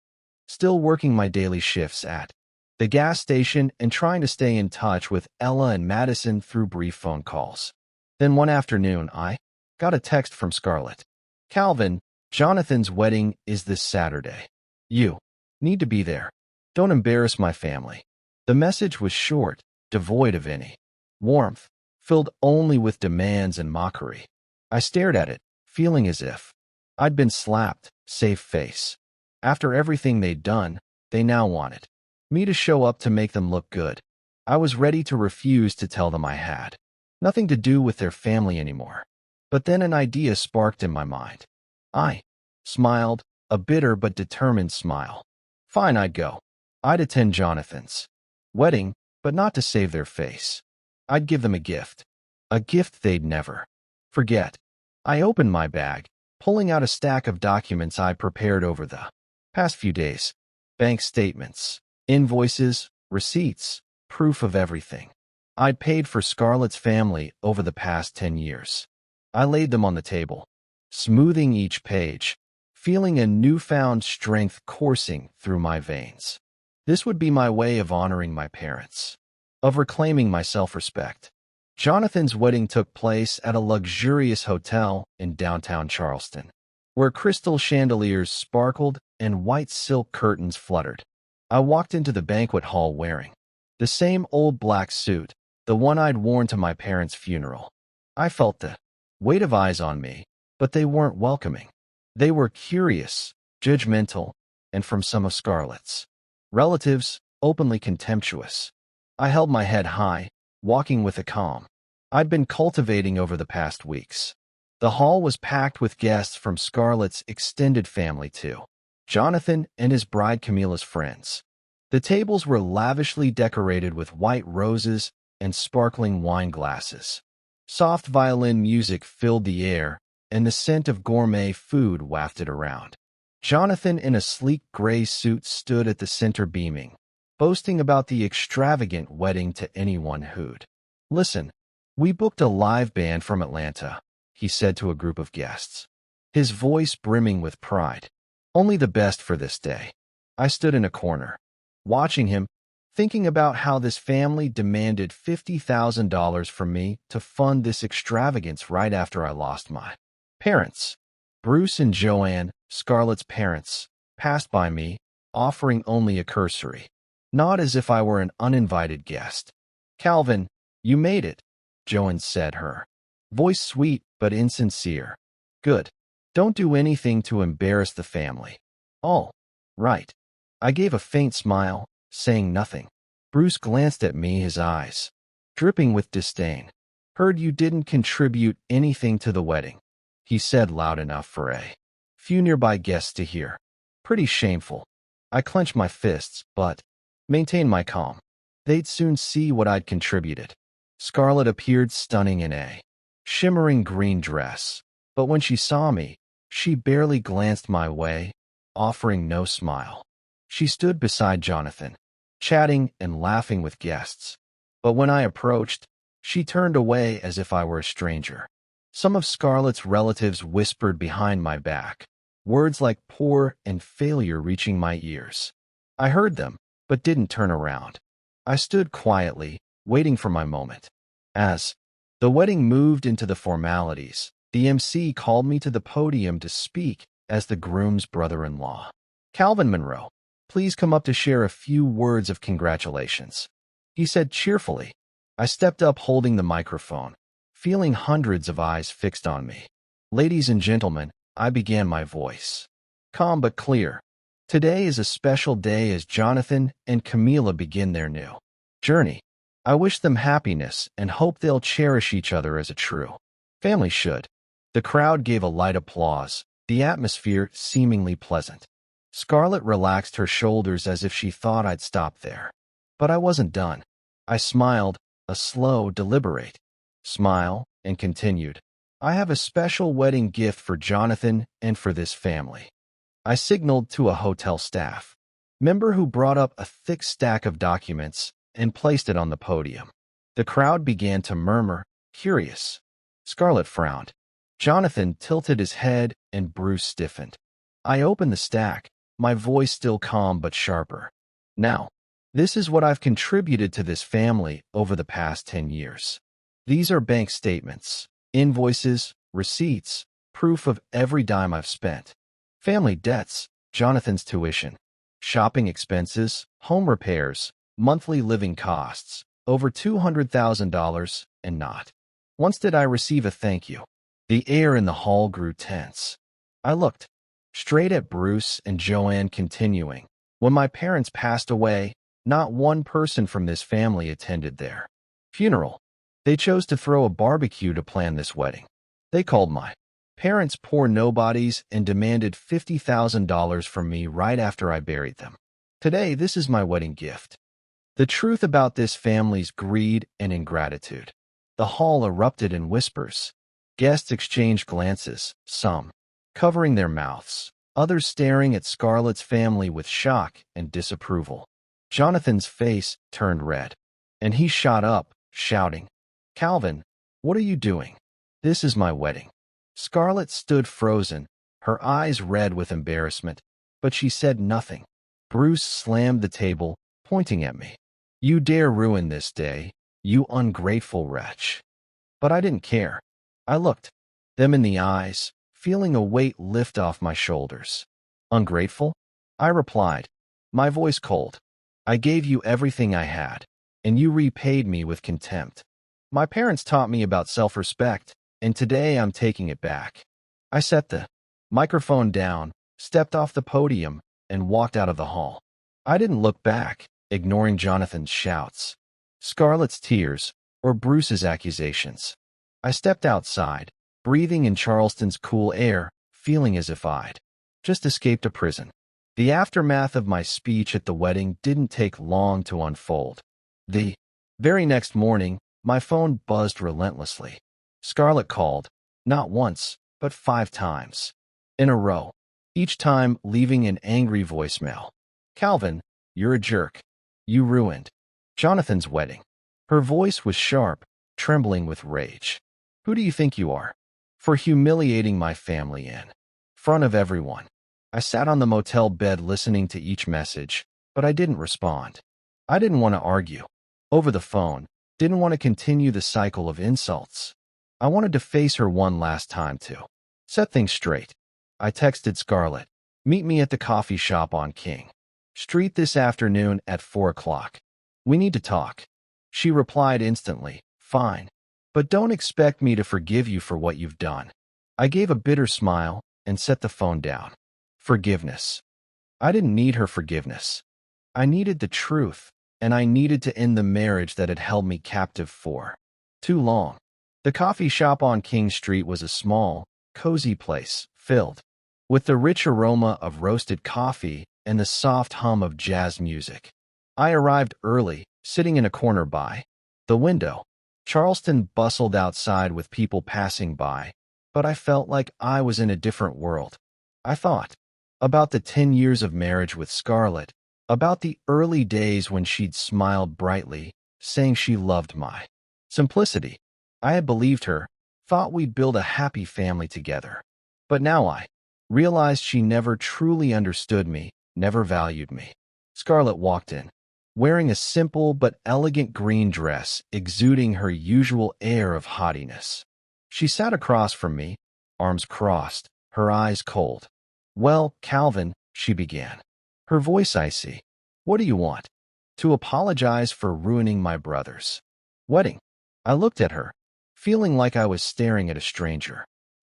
still working my daily shifts at the gas station and trying to stay in touch with Ella and Madison through brief phone calls. Then one afternoon, I got a text from Scarlett. "Calvin, Jonathan's wedding is this Saturday. You need to be there. Don't embarrass my family." The message was short, devoid of any warmth, filled only with demands and mockery. I stared at it, feeling as if I'd been slapped, save face. After everything they'd done, they now wanted me to show up to make them look good. I was ready to refuse to tell them I had nothing to do with their family anymore. But then an idea sparked in my mind. I smiled, a bitter but determined smile. Fine, I'd go. I'd attend Jonathan's wedding, but not to save their face. I'd give them a gift they'd never forget. I opened my bag, pulling out a stack of documents I'd prepared over the past few days. Bank statements, invoices, receipts, proof of everything I'd paid for Scarlett's family over the past 10 years. I laid them on the table, smoothing each page, feeling a newfound strength coursing through my veins. This would be my way of honoring my parents, of reclaiming my self-respect. Jonathan's wedding took place at a luxurious hotel in downtown Charleston, where crystal chandeliers sparkled and white silk curtains fluttered. I walked into the banquet hall wearing the same old black suit, the one I'd worn to my parents' funeral. I felt the weight of eyes on me, but they weren't welcoming. They were curious, judgmental, and from some of Scarlett's relatives, openly contemptuous. I held my head high, walking with a calm I'd been cultivating over the past weeks. The hall was packed with guests from Scarlett's extended family too, Jonathan and his bride Camilla's friends. The tables were lavishly decorated with white roses and sparkling wine glasses. Soft violin music filled the air, and the scent of gourmet food wafted around. Jonathan in a sleek gray suit stood at the center beaming, boasting about the extravagant wedding to anyone who'd listen. We booked a live band from Atlanta, he said to a group of guests, his voice brimming with pride. Only the best for this day. I stood in a corner, watching him, thinking about how this family demanded $50,000 from me to fund this extravagance right after I lost my parents. Bruce and Joanne, Scarlett's parents, passed by me, offering only a cursory nod as if I were an uninvited guest. Calvin, you made it, Joanne said, her voice sweet but insincere. Good. Don't do anything to embarrass the family. All right. I gave a faint smile, saying nothing. Bruce glanced at me, his eyes dripping with disdain. Heard you didn't contribute anything to the wedding, he said loud enough for a few nearby guests to hear. Pretty shameful. I clenched my fists, but maintained my calm. They'd soon see what I'd contributed. Scarlett appeared stunning in a shimmering green dress, but when she saw me, she barely glanced my way, offering no smile. She stood beside Jonathan, chatting and laughing with guests. But when I approached, she turned away as if I were a stranger. Some of Scarlett's relatives whispered behind my back, words like poor and failure reaching my ears. I heard them, but didn't turn around. I stood quietly, waiting for my moment. As the wedding moved into the formalities, the MC called me to the podium to speak as the groom's brother-in-law. Calvin Monroe, please come up to share a few words of congratulations, he said cheerfully. I stepped up holding the microphone, feeling hundreds of eyes fixed on me. Ladies and gentlemen, I began my voice, calm but clear. Today is a special day as Jonathan and Camila begin their new journey. I wish them happiness and hope they'll cherish each other as a true family should. The crowd gave a light applause, the atmosphere seemingly pleasant. Scarlett relaxed her shoulders as if she thought I'd stop there. But I wasn't done. I smiled, a slow, deliberate smile, and continued. I have a special wedding gift for Jonathan and for this family. I signaled to a hotel staff member who brought up a thick stack of documents and placed it on the podium. The crowd began to murmur, curious. Scarlett frowned. Jonathan tilted his head and Bruce stiffened. I opened the stack, my voice still calm but sharper. Now, this is what I've contributed to this family over the past 10 years. These are bank statements, invoices, receipts, proof of every dime I've spent. Family debts, Jonathan's tuition, shopping expenses, home repairs, monthly living costs, over $200,000, and not once did I receive a thank you. The air in the hall grew tense. I looked straight at Bruce and Joanne, continuing. When my parents passed away, not one person from this family attended their funeral. They chose to throw a barbecue to plan this wedding. They called my parents poor nobodies and demanded $50,000 from me right after I buried them. Today, this is my wedding gift. The truth about this family's greed and ingratitude. The hall erupted in whispers. Guests exchanged glances, some covering their mouths, others staring at Scarlett's family with shock and disapproval. Jonathan's face turned red, and he shot up, shouting, Calvin, what are you doing? This is my wedding. Scarlett stood frozen, her eyes red with embarrassment, but she said nothing. Bruce slammed the table, pointing at me. You dare ruin this day, you ungrateful wretch. But I didn't care. I looked them in the eyes, feeling a weight lift off my shoulders. Ungrateful? I replied, my voice cold. I gave you everything I had, and you repaid me with contempt. My parents taught me about self-respect, and today I'm taking it back. I set the microphone down, stepped off the podium, and walked out of the hall. I didn't look back, ignoring Jonathan's shouts, Scarlett's tears, or Bruce's accusations. I stepped outside, breathing in Charleston's cool air, feeling as if I'd just escaped a prison. The aftermath of my speech at the wedding didn't take long to unfold. The very next morning, my phone buzzed relentlessly. Scarlett called, not once, but 5 times in a row, each time leaving an angry voicemail. Calvin, you're a jerk. You ruined Jonathan's wedding. Her voice was sharp, trembling with rage. Who do you think you are? For humiliating my family in front of everyone. I sat on the motel bed listening to each message, but I didn't respond. I didn't want to argue over the phone, didn't want to continue the cycle of insults. I wanted to face her one last time to set things straight. I texted Scarlett, meet me at the coffee shop on King Street this afternoon at 4 o'clock. We need to talk. She replied instantly, fine. But don't expect me to forgive you for what you've done. I gave a bitter smile and set the phone down. Forgiveness. I didn't need her forgiveness. I needed the truth, and I needed to end the marriage that had held me captive for too long. The coffee shop on King Street was a small, cozy place, filled with the rich aroma of roasted coffee and the soft hum of jazz music. I arrived early, sitting in a corner by the window. Charleston bustled outside with people passing by, but I felt like I was in a different world. I thought about the 10 years of marriage with Scarlett, about the early days when she'd smiled brightly, saying she loved my simplicity. I had believed her, thought we'd build a happy family together. But now I realized she never truly understood me, never valued me. Scarlett walked in, wearing a simple but elegant green dress, exuding her usual air of haughtiness. She sat across from me, arms crossed, her eyes cold. Well, Calvin, she began, her voice icy. What do you want? To apologize for ruining my brother's wedding. I looked at her, feeling like I was staring at a stranger.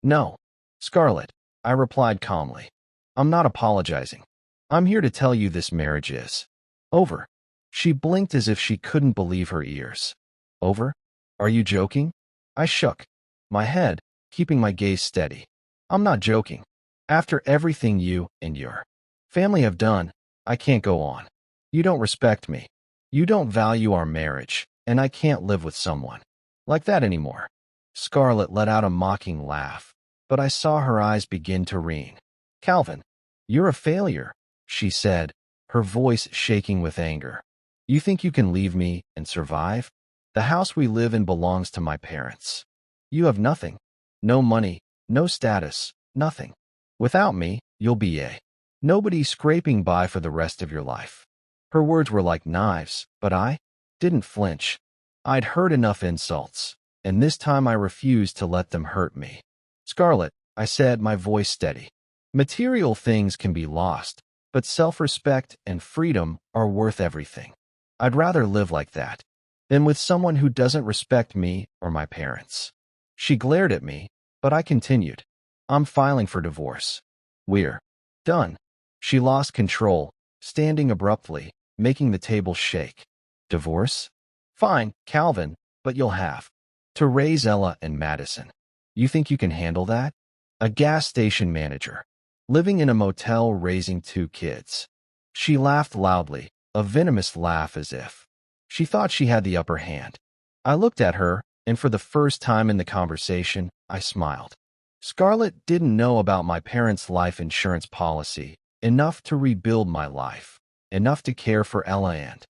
No, Scarlett, I replied calmly. I'm not apologizing. I'm here to tell you this marriage is over. She blinked as if she couldn't believe her ears. Over? Are you joking? I shook my head, keeping my gaze steady. I'm not joking. After everything you and your family have done, I can't go on. You don't respect me. You don't value our marriage, and I can't live with someone like that anymore. Scarlett let out a mocking laugh, but I saw her eyes begin to rean. Calvin, you're a failure, she said, her voice shaking with anger. You think you can leave me and survive? The house we live in belongs to my parents. You have nothing. No money, no status, nothing. Without me, you'll be a nobody scraping by for the rest of your life. Her words were like knives, but I didn't flinch. I'd heard enough insults, and this time I refused to let them hurt me. Scarlett, I said, my voice steady. Material things can be lost, but self-respect and freedom are worth everything. I'd rather live like that than with someone who doesn't respect me or my parents. She glared at me, but I continued. I'm filing for divorce. We're done. She lost control, standing abruptly, making the table shake. Divorce? Fine, Calvin, but you'll have to raise Ella and Madison. You think you can handle that? A gas station manager, living in a motel raising 2 kids. She laughed loudly, a venomous laugh as if she thought she had the upper hand. I looked at her, and for the first time in the conversation, I smiled. Scarlett didn't know about my parents' life insurance policy, enough to rebuild my life, enough to care for Ella and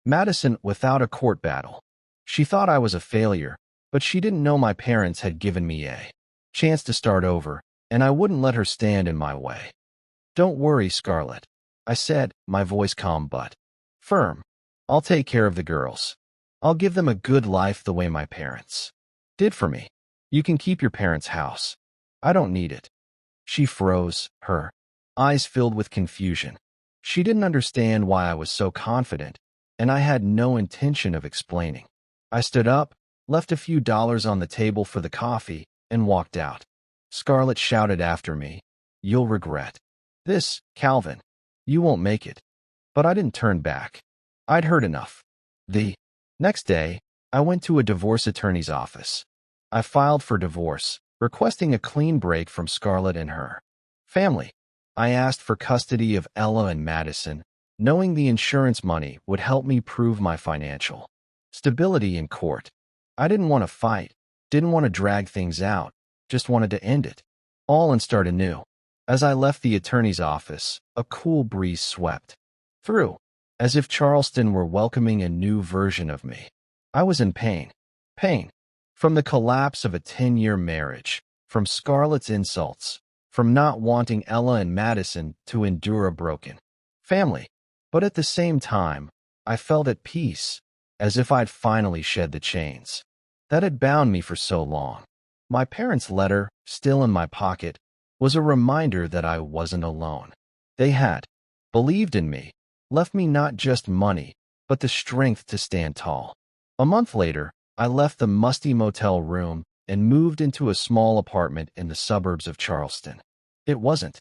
Madison without a court battle. She thought I was a failure, but she didn't know my parents had given me a chance to start over, and I wouldn't let her stand in my way. Don't worry, Scarlett, I said, my voice calm but firm. I'll take care of the girls. I'll give them a good life the way my parents did for me. You can keep your parents' house. I don't need it. She froze, her eyes filled with confusion. She didn't understand why I was so confident, and I had no intention of explaining. I stood up, left a few dollars on the table for the coffee, and walked out. Scarlett shouted after me, You'll regret this, Calvin. You won't make it. But I didn't turn back. I'd heard enough. The next day, I went to a divorce attorney's office. I filed for divorce, requesting a clean break from Scarlett and her family. I asked for custody of Ella and Madison, knowing the insurance money would help me prove my financial stability in court. I didn't want to fight, didn't want to drag things out, just wanted to end it all and start anew. As I left the attorney's office, a cool breeze swept through as if Charleston were welcoming a new version of me. I was in pain. Pain. From the collapse of a 10-year marriage, from Scarlett's insults, from not wanting Ella and Madison to endure a broken family. But at the same time, I felt at peace, as if I'd finally shed the chains that had bound me for so long. My parents' letter, still in my pocket, was a reminder that I wasn't alone. They had believed in me, left me not just money, but the strength to stand tall. A month later, I left the musty motel room and moved into a small apartment in the suburbs of Charleston. It wasn't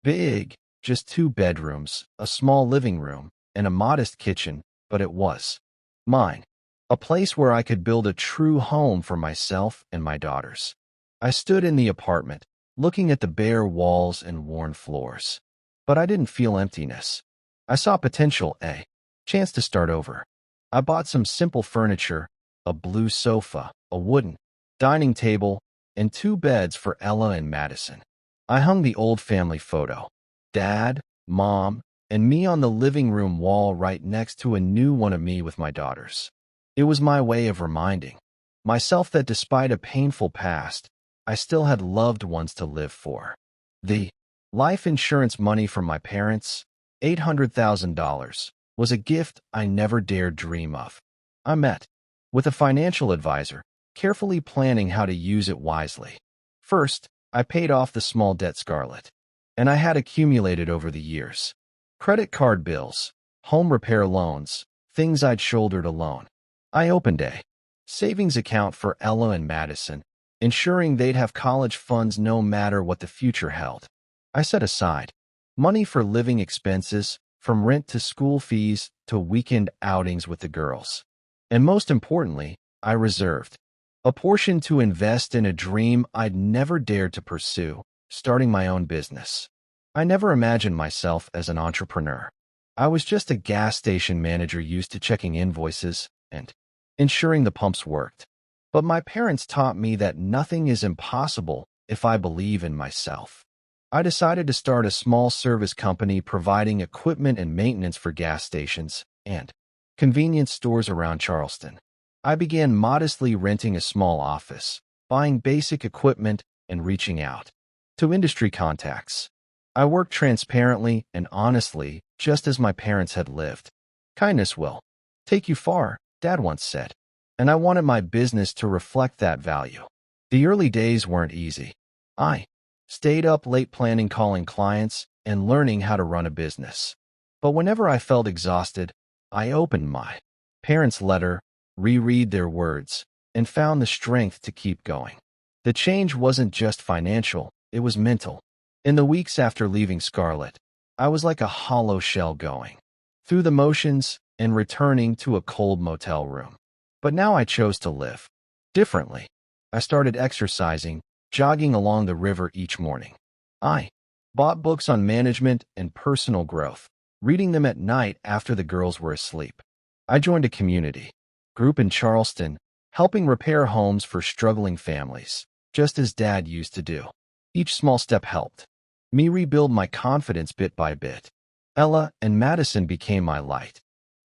big, just 2 bedrooms, a small living room, and a modest kitchen, but it was mine. A place where I could build a true home for myself and my daughters. I stood in the apartment, looking at the bare walls and worn floors. But I didn't feel emptiness. I saw potential, a chance to start over. I bought some simple furniture, a blue sofa, a wooden dining table, and 2 beds for Ella and Madison. I hung the old family photo, Dad, Mom, and me on the living room wall right next to a new one of me with my daughters. It was my way of reminding myself that despite a painful past, I still had loved ones to live for. The life insurance money from my parents, $800,000, was a gift I never dared dream of. I met with a financial advisor, carefully planning how to use it wisely. First, I paid off the small debt Scarlett and I had accumulated over the years. Credit card bills, home repair loans, things I'd shouldered alone. I opened a savings account for Ella and Madison, ensuring they'd have college funds no matter what the future held. I set aside money for living expenses, from rent to school fees to weekend outings with the girls. And most importantly, I reserved a portion to invest in a dream I'd never dared to pursue, starting my own business. I never imagined myself as an entrepreneur. I was just a gas station manager used to checking invoices and ensuring the pumps worked. But my parents taught me that nothing is impossible if I believe in myself. I decided to start a small service company providing equipment and maintenance for gas stations and convenience stores around Charleston. I began modestly renting a small office, buying basic equipment, and reaching out to industry contacts. I worked transparently and honestly, just as my parents had lived. Kindness will take you far, Dad once said, and I wanted my business to reflect that value. The early days weren't easy. I stayed up late planning, calling clients, and learning how to run a business. But whenever I felt exhausted, I opened my parents' letter, reread their words, and found the strength to keep going. The change wasn't just financial, it was mental. In the weeks after leaving Scarlett, I was like a hollow shell going through the motions and returning to a cold motel room. But now I chose to live differently. I started exercising, jogging along the river each morning. I bought books on management and personal growth, reading them at night after the girls were asleep. I joined a community group in Charleston, helping repair homes for struggling families, just as Dad used to do. Each small step helped me rebuild my confidence bit by bit. Ella and Madison became my light.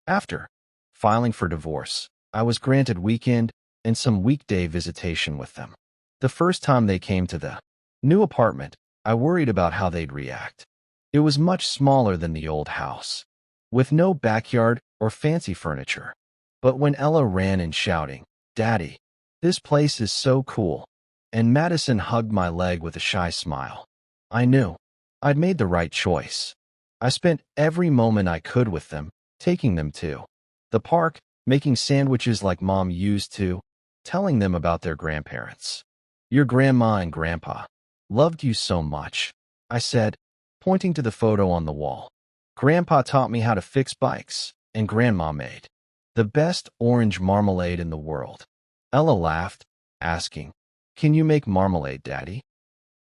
After filing for divorce, I was granted weekend and some weekday visitation with them. The first time they came to the new apartment, I worried about how they'd react. It was much smaller than the old house, with no backyard or fancy furniture. But when Ella ran in shouting, "Daddy, this place is so cool," and Madison hugged my leg with a shy smile, I knew I'd made the right choice. I spent every moment I could with them, taking them to the park, making sandwiches like Mom used to, telling them about their grandparents. "Your grandma and grandpa loved you so much," I said, pointing to the photo on the wall. "Grandpa taught me how to fix bikes, and Grandma made the best orange marmalade in the world." Ella laughed, asking, "Can you make marmalade, Daddy?"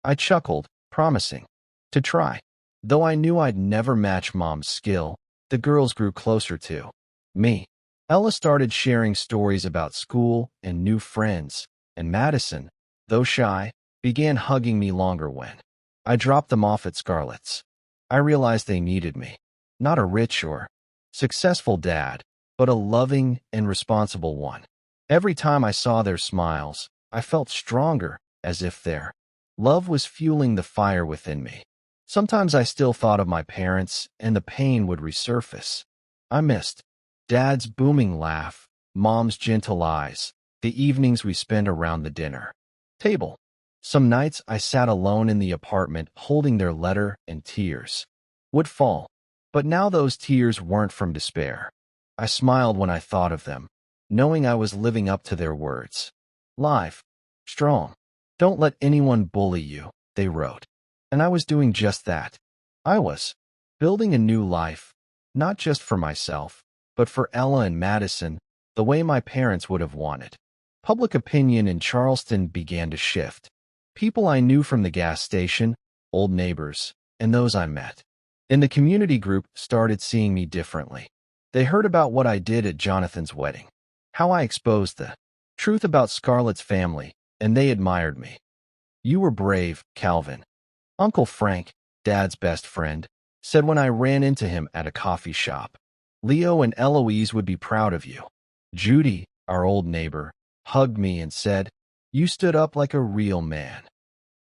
I chuckled, promising to try. Though I knew I'd never match Mom's skill, the girls grew closer to me. Ella started sharing stories about school and new friends, and Madison, though shy, began hugging me longer when I dropped them off at Scarlett's. I realized they needed me. Not a rich or successful dad, but a loving and responsible one. Every time I saw their smiles, I felt stronger, as if their love was fueling the fire within me. Sometimes I still thought of my parents, and the pain would resurface. I missed Dad's booming laugh, Mom's gentle eyes, the evenings we spent around the dinner table. Some nights I sat alone in the apartment holding their letter, and tears would fall. But now those tears weren't from despair. I smiled when I thought of them, knowing I was living up to their words. Live, strong. Don't let anyone bully you, they wrote. And I was doing just that. I was building a new life, not just for myself, but for Ella and Madison, the way my parents would have wanted. Public opinion in Charleston began to shift. People I knew from the gas station, old neighbors, and those I met in the community group started seeing me differently. They heard about what I did at Jonathan's wedding, how I exposed the truth about Scarlett's family, and they admired me. You were brave, Calvin. Uncle Frank, Dad's best friend, said when I ran into him at a coffee shop. Leo and Eloise would be proud of you. Judy, our old neighbor, hugged me and said, "You stood up like a real man."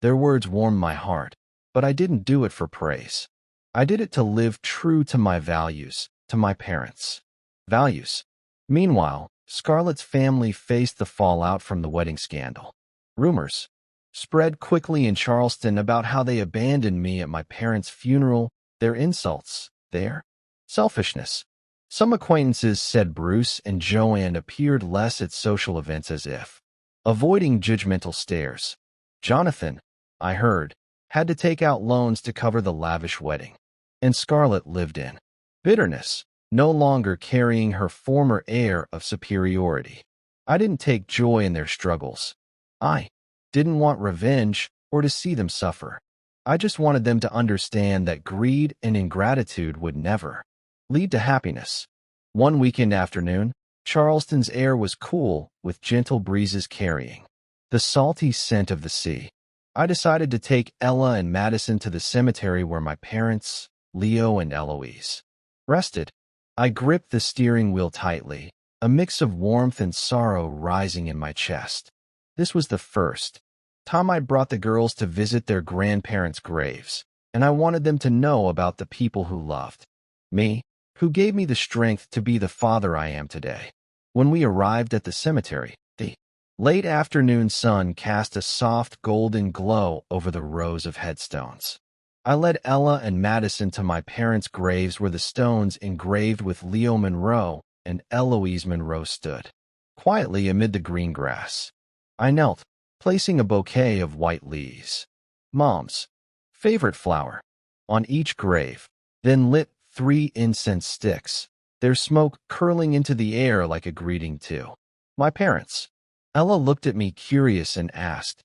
Their words warmed my heart, but I didn't do it for praise. I did it to live true to my values, to my parents' values. Meanwhile, Scarlett's family faced the fallout from the wedding scandal. Rumors spread quickly in Charleston about how they abandoned me at my parents' funeral, their insults, their selfishness. Some acquaintances said Bruce and Joanne appeared less at social events as if avoiding judgmental stares. Jonathan, I heard, had to take out loans to cover the lavish wedding. And Scarlett lived in bitterness, no longer carrying her former air of superiority. I didn't take joy in their struggles. I didn't want revenge or to see them suffer. I just wanted them to understand that greed and ingratitude would never lead to happiness. One weekend afternoon, Charleston's air was cool, with gentle breezes carrying the salty scent of the sea. I decided to take Ella and Madison to the cemetery where my parents, Leo and Eloise, rested. I gripped the steering wheel tightly, a mix of warmth and sorrow rising in my chest. This was the first time I brought the girls to visit their grandparents' graves, and I wanted them to know about the people who loved me, who gave me the strength to be the father I am today. When we arrived at the cemetery, the late afternoon sun cast a soft golden glow over the rows of headstones. I led Ella and Madison to my parents' graves where the stones engraved with Leo Monroe and Eloise Monroe stood quietly amid the green grass. I knelt, placing a bouquet of white lilies, Mom's favorite flower, on each grave, then lit 3 incense sticks, their smoke curling into the air like a greeting to my parents. Ella looked at me curious and asked,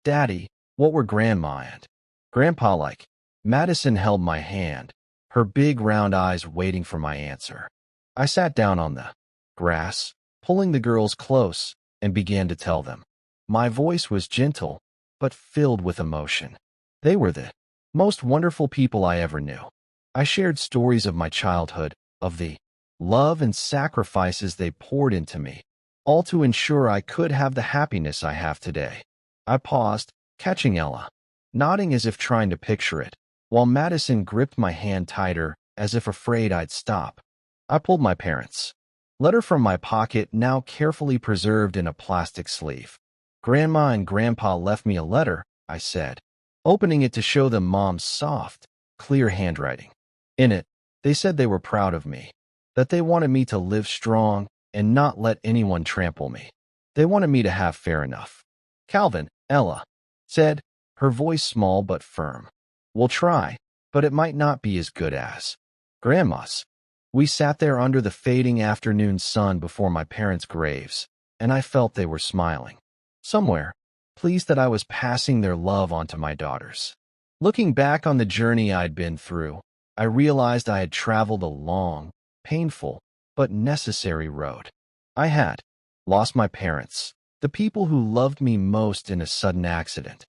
"Daddy, what were Grandma and Grandpa like?" Madison held my hand, her big round eyes waiting for my answer. I sat down on the grass, pulling the girls close, and began to tell them. My voice was gentle, but filled with emotion. They were the most wonderful people I ever knew. I shared stories of my childhood, of the love and sacrifices they poured into me, all to ensure I could have the happiness I have today. I paused, catching Ella, nodding as if trying to picture it, while Madison gripped my hand tighter, as if afraid I'd stop. I pulled my parents' letter from my pocket, now carefully preserved in a plastic sleeve. "Grandma and Grandpa left me a letter," I said, opening it to show them Mom's soft, clear handwriting. In it, they said they were proud of me, that they wanted me to live strong and not let anyone trample me. They wanted me to have fair enough. "Calvin," Ella said, her voice small but firm. "We'll try, but it might not be as good as Grandma's." We sat there under the fading afternoon sun before my parents' graves, and I felt they were smiling. Somewhere, pleased that I was passing their love on to my daughters. Looking back on the journey I'd been through, I realized I had traveled a long, painful, but necessary road. I had lost my parents, the people who loved me most, in a sudden accident.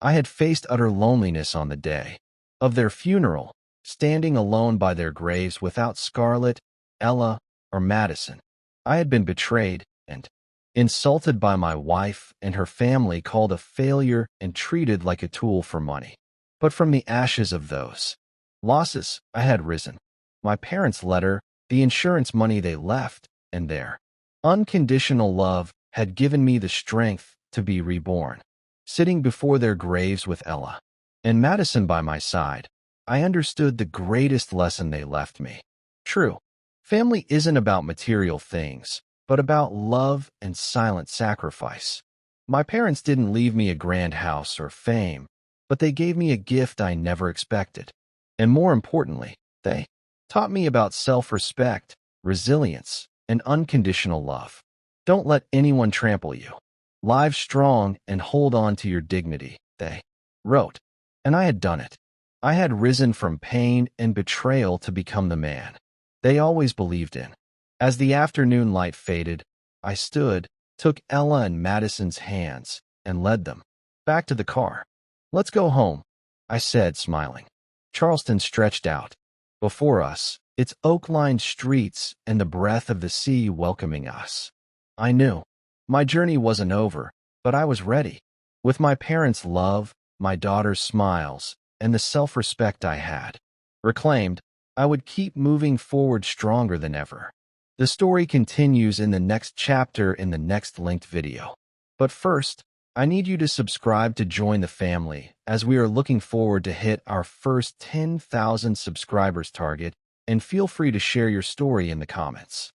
I had faced utter loneliness on the day of their funeral, standing alone by their graves without Scarlett, Ella, or Madison. I had been betrayed and insulted by my wife and her family, called a failure and treated like a tool for money. But from the ashes of those losses, I had risen. My parents' letter, the insurance money they left, and their unconditional love had given me the strength to be reborn. Sitting before their graves with Ella and Madison by my side, I understood the greatest lesson they left me. True, family isn't about material things, but about love and silent sacrifice. My parents didn't leave me a grand house or fame, but they gave me a gift I never expected. And more importantly, they taught me about self-respect, resilience, and unconditional love. Don't let anyone trample you. Live strong and hold on to your dignity, they wrote. And I had done it. I had risen from pain and betrayal to become the man they always believed in. As the afternoon light faded, I stood, took Ella and Madison's hands, and led them back to the car. "Let's go home," I said, smiling. Charleston stretched out before us, its oak-lined streets and the breath of the sea welcoming us. I knew my journey wasn't over, but I was ready. With my parents' love, my daughter's smiles, and the self-respect I had reclaimed, I would keep moving forward stronger than ever. The story continues in the next chapter in the next linked video. But first, I need you to subscribe to join the family, as we are looking forward to hit our first 10,000 subscribers target, and feel free to share your story in the comments.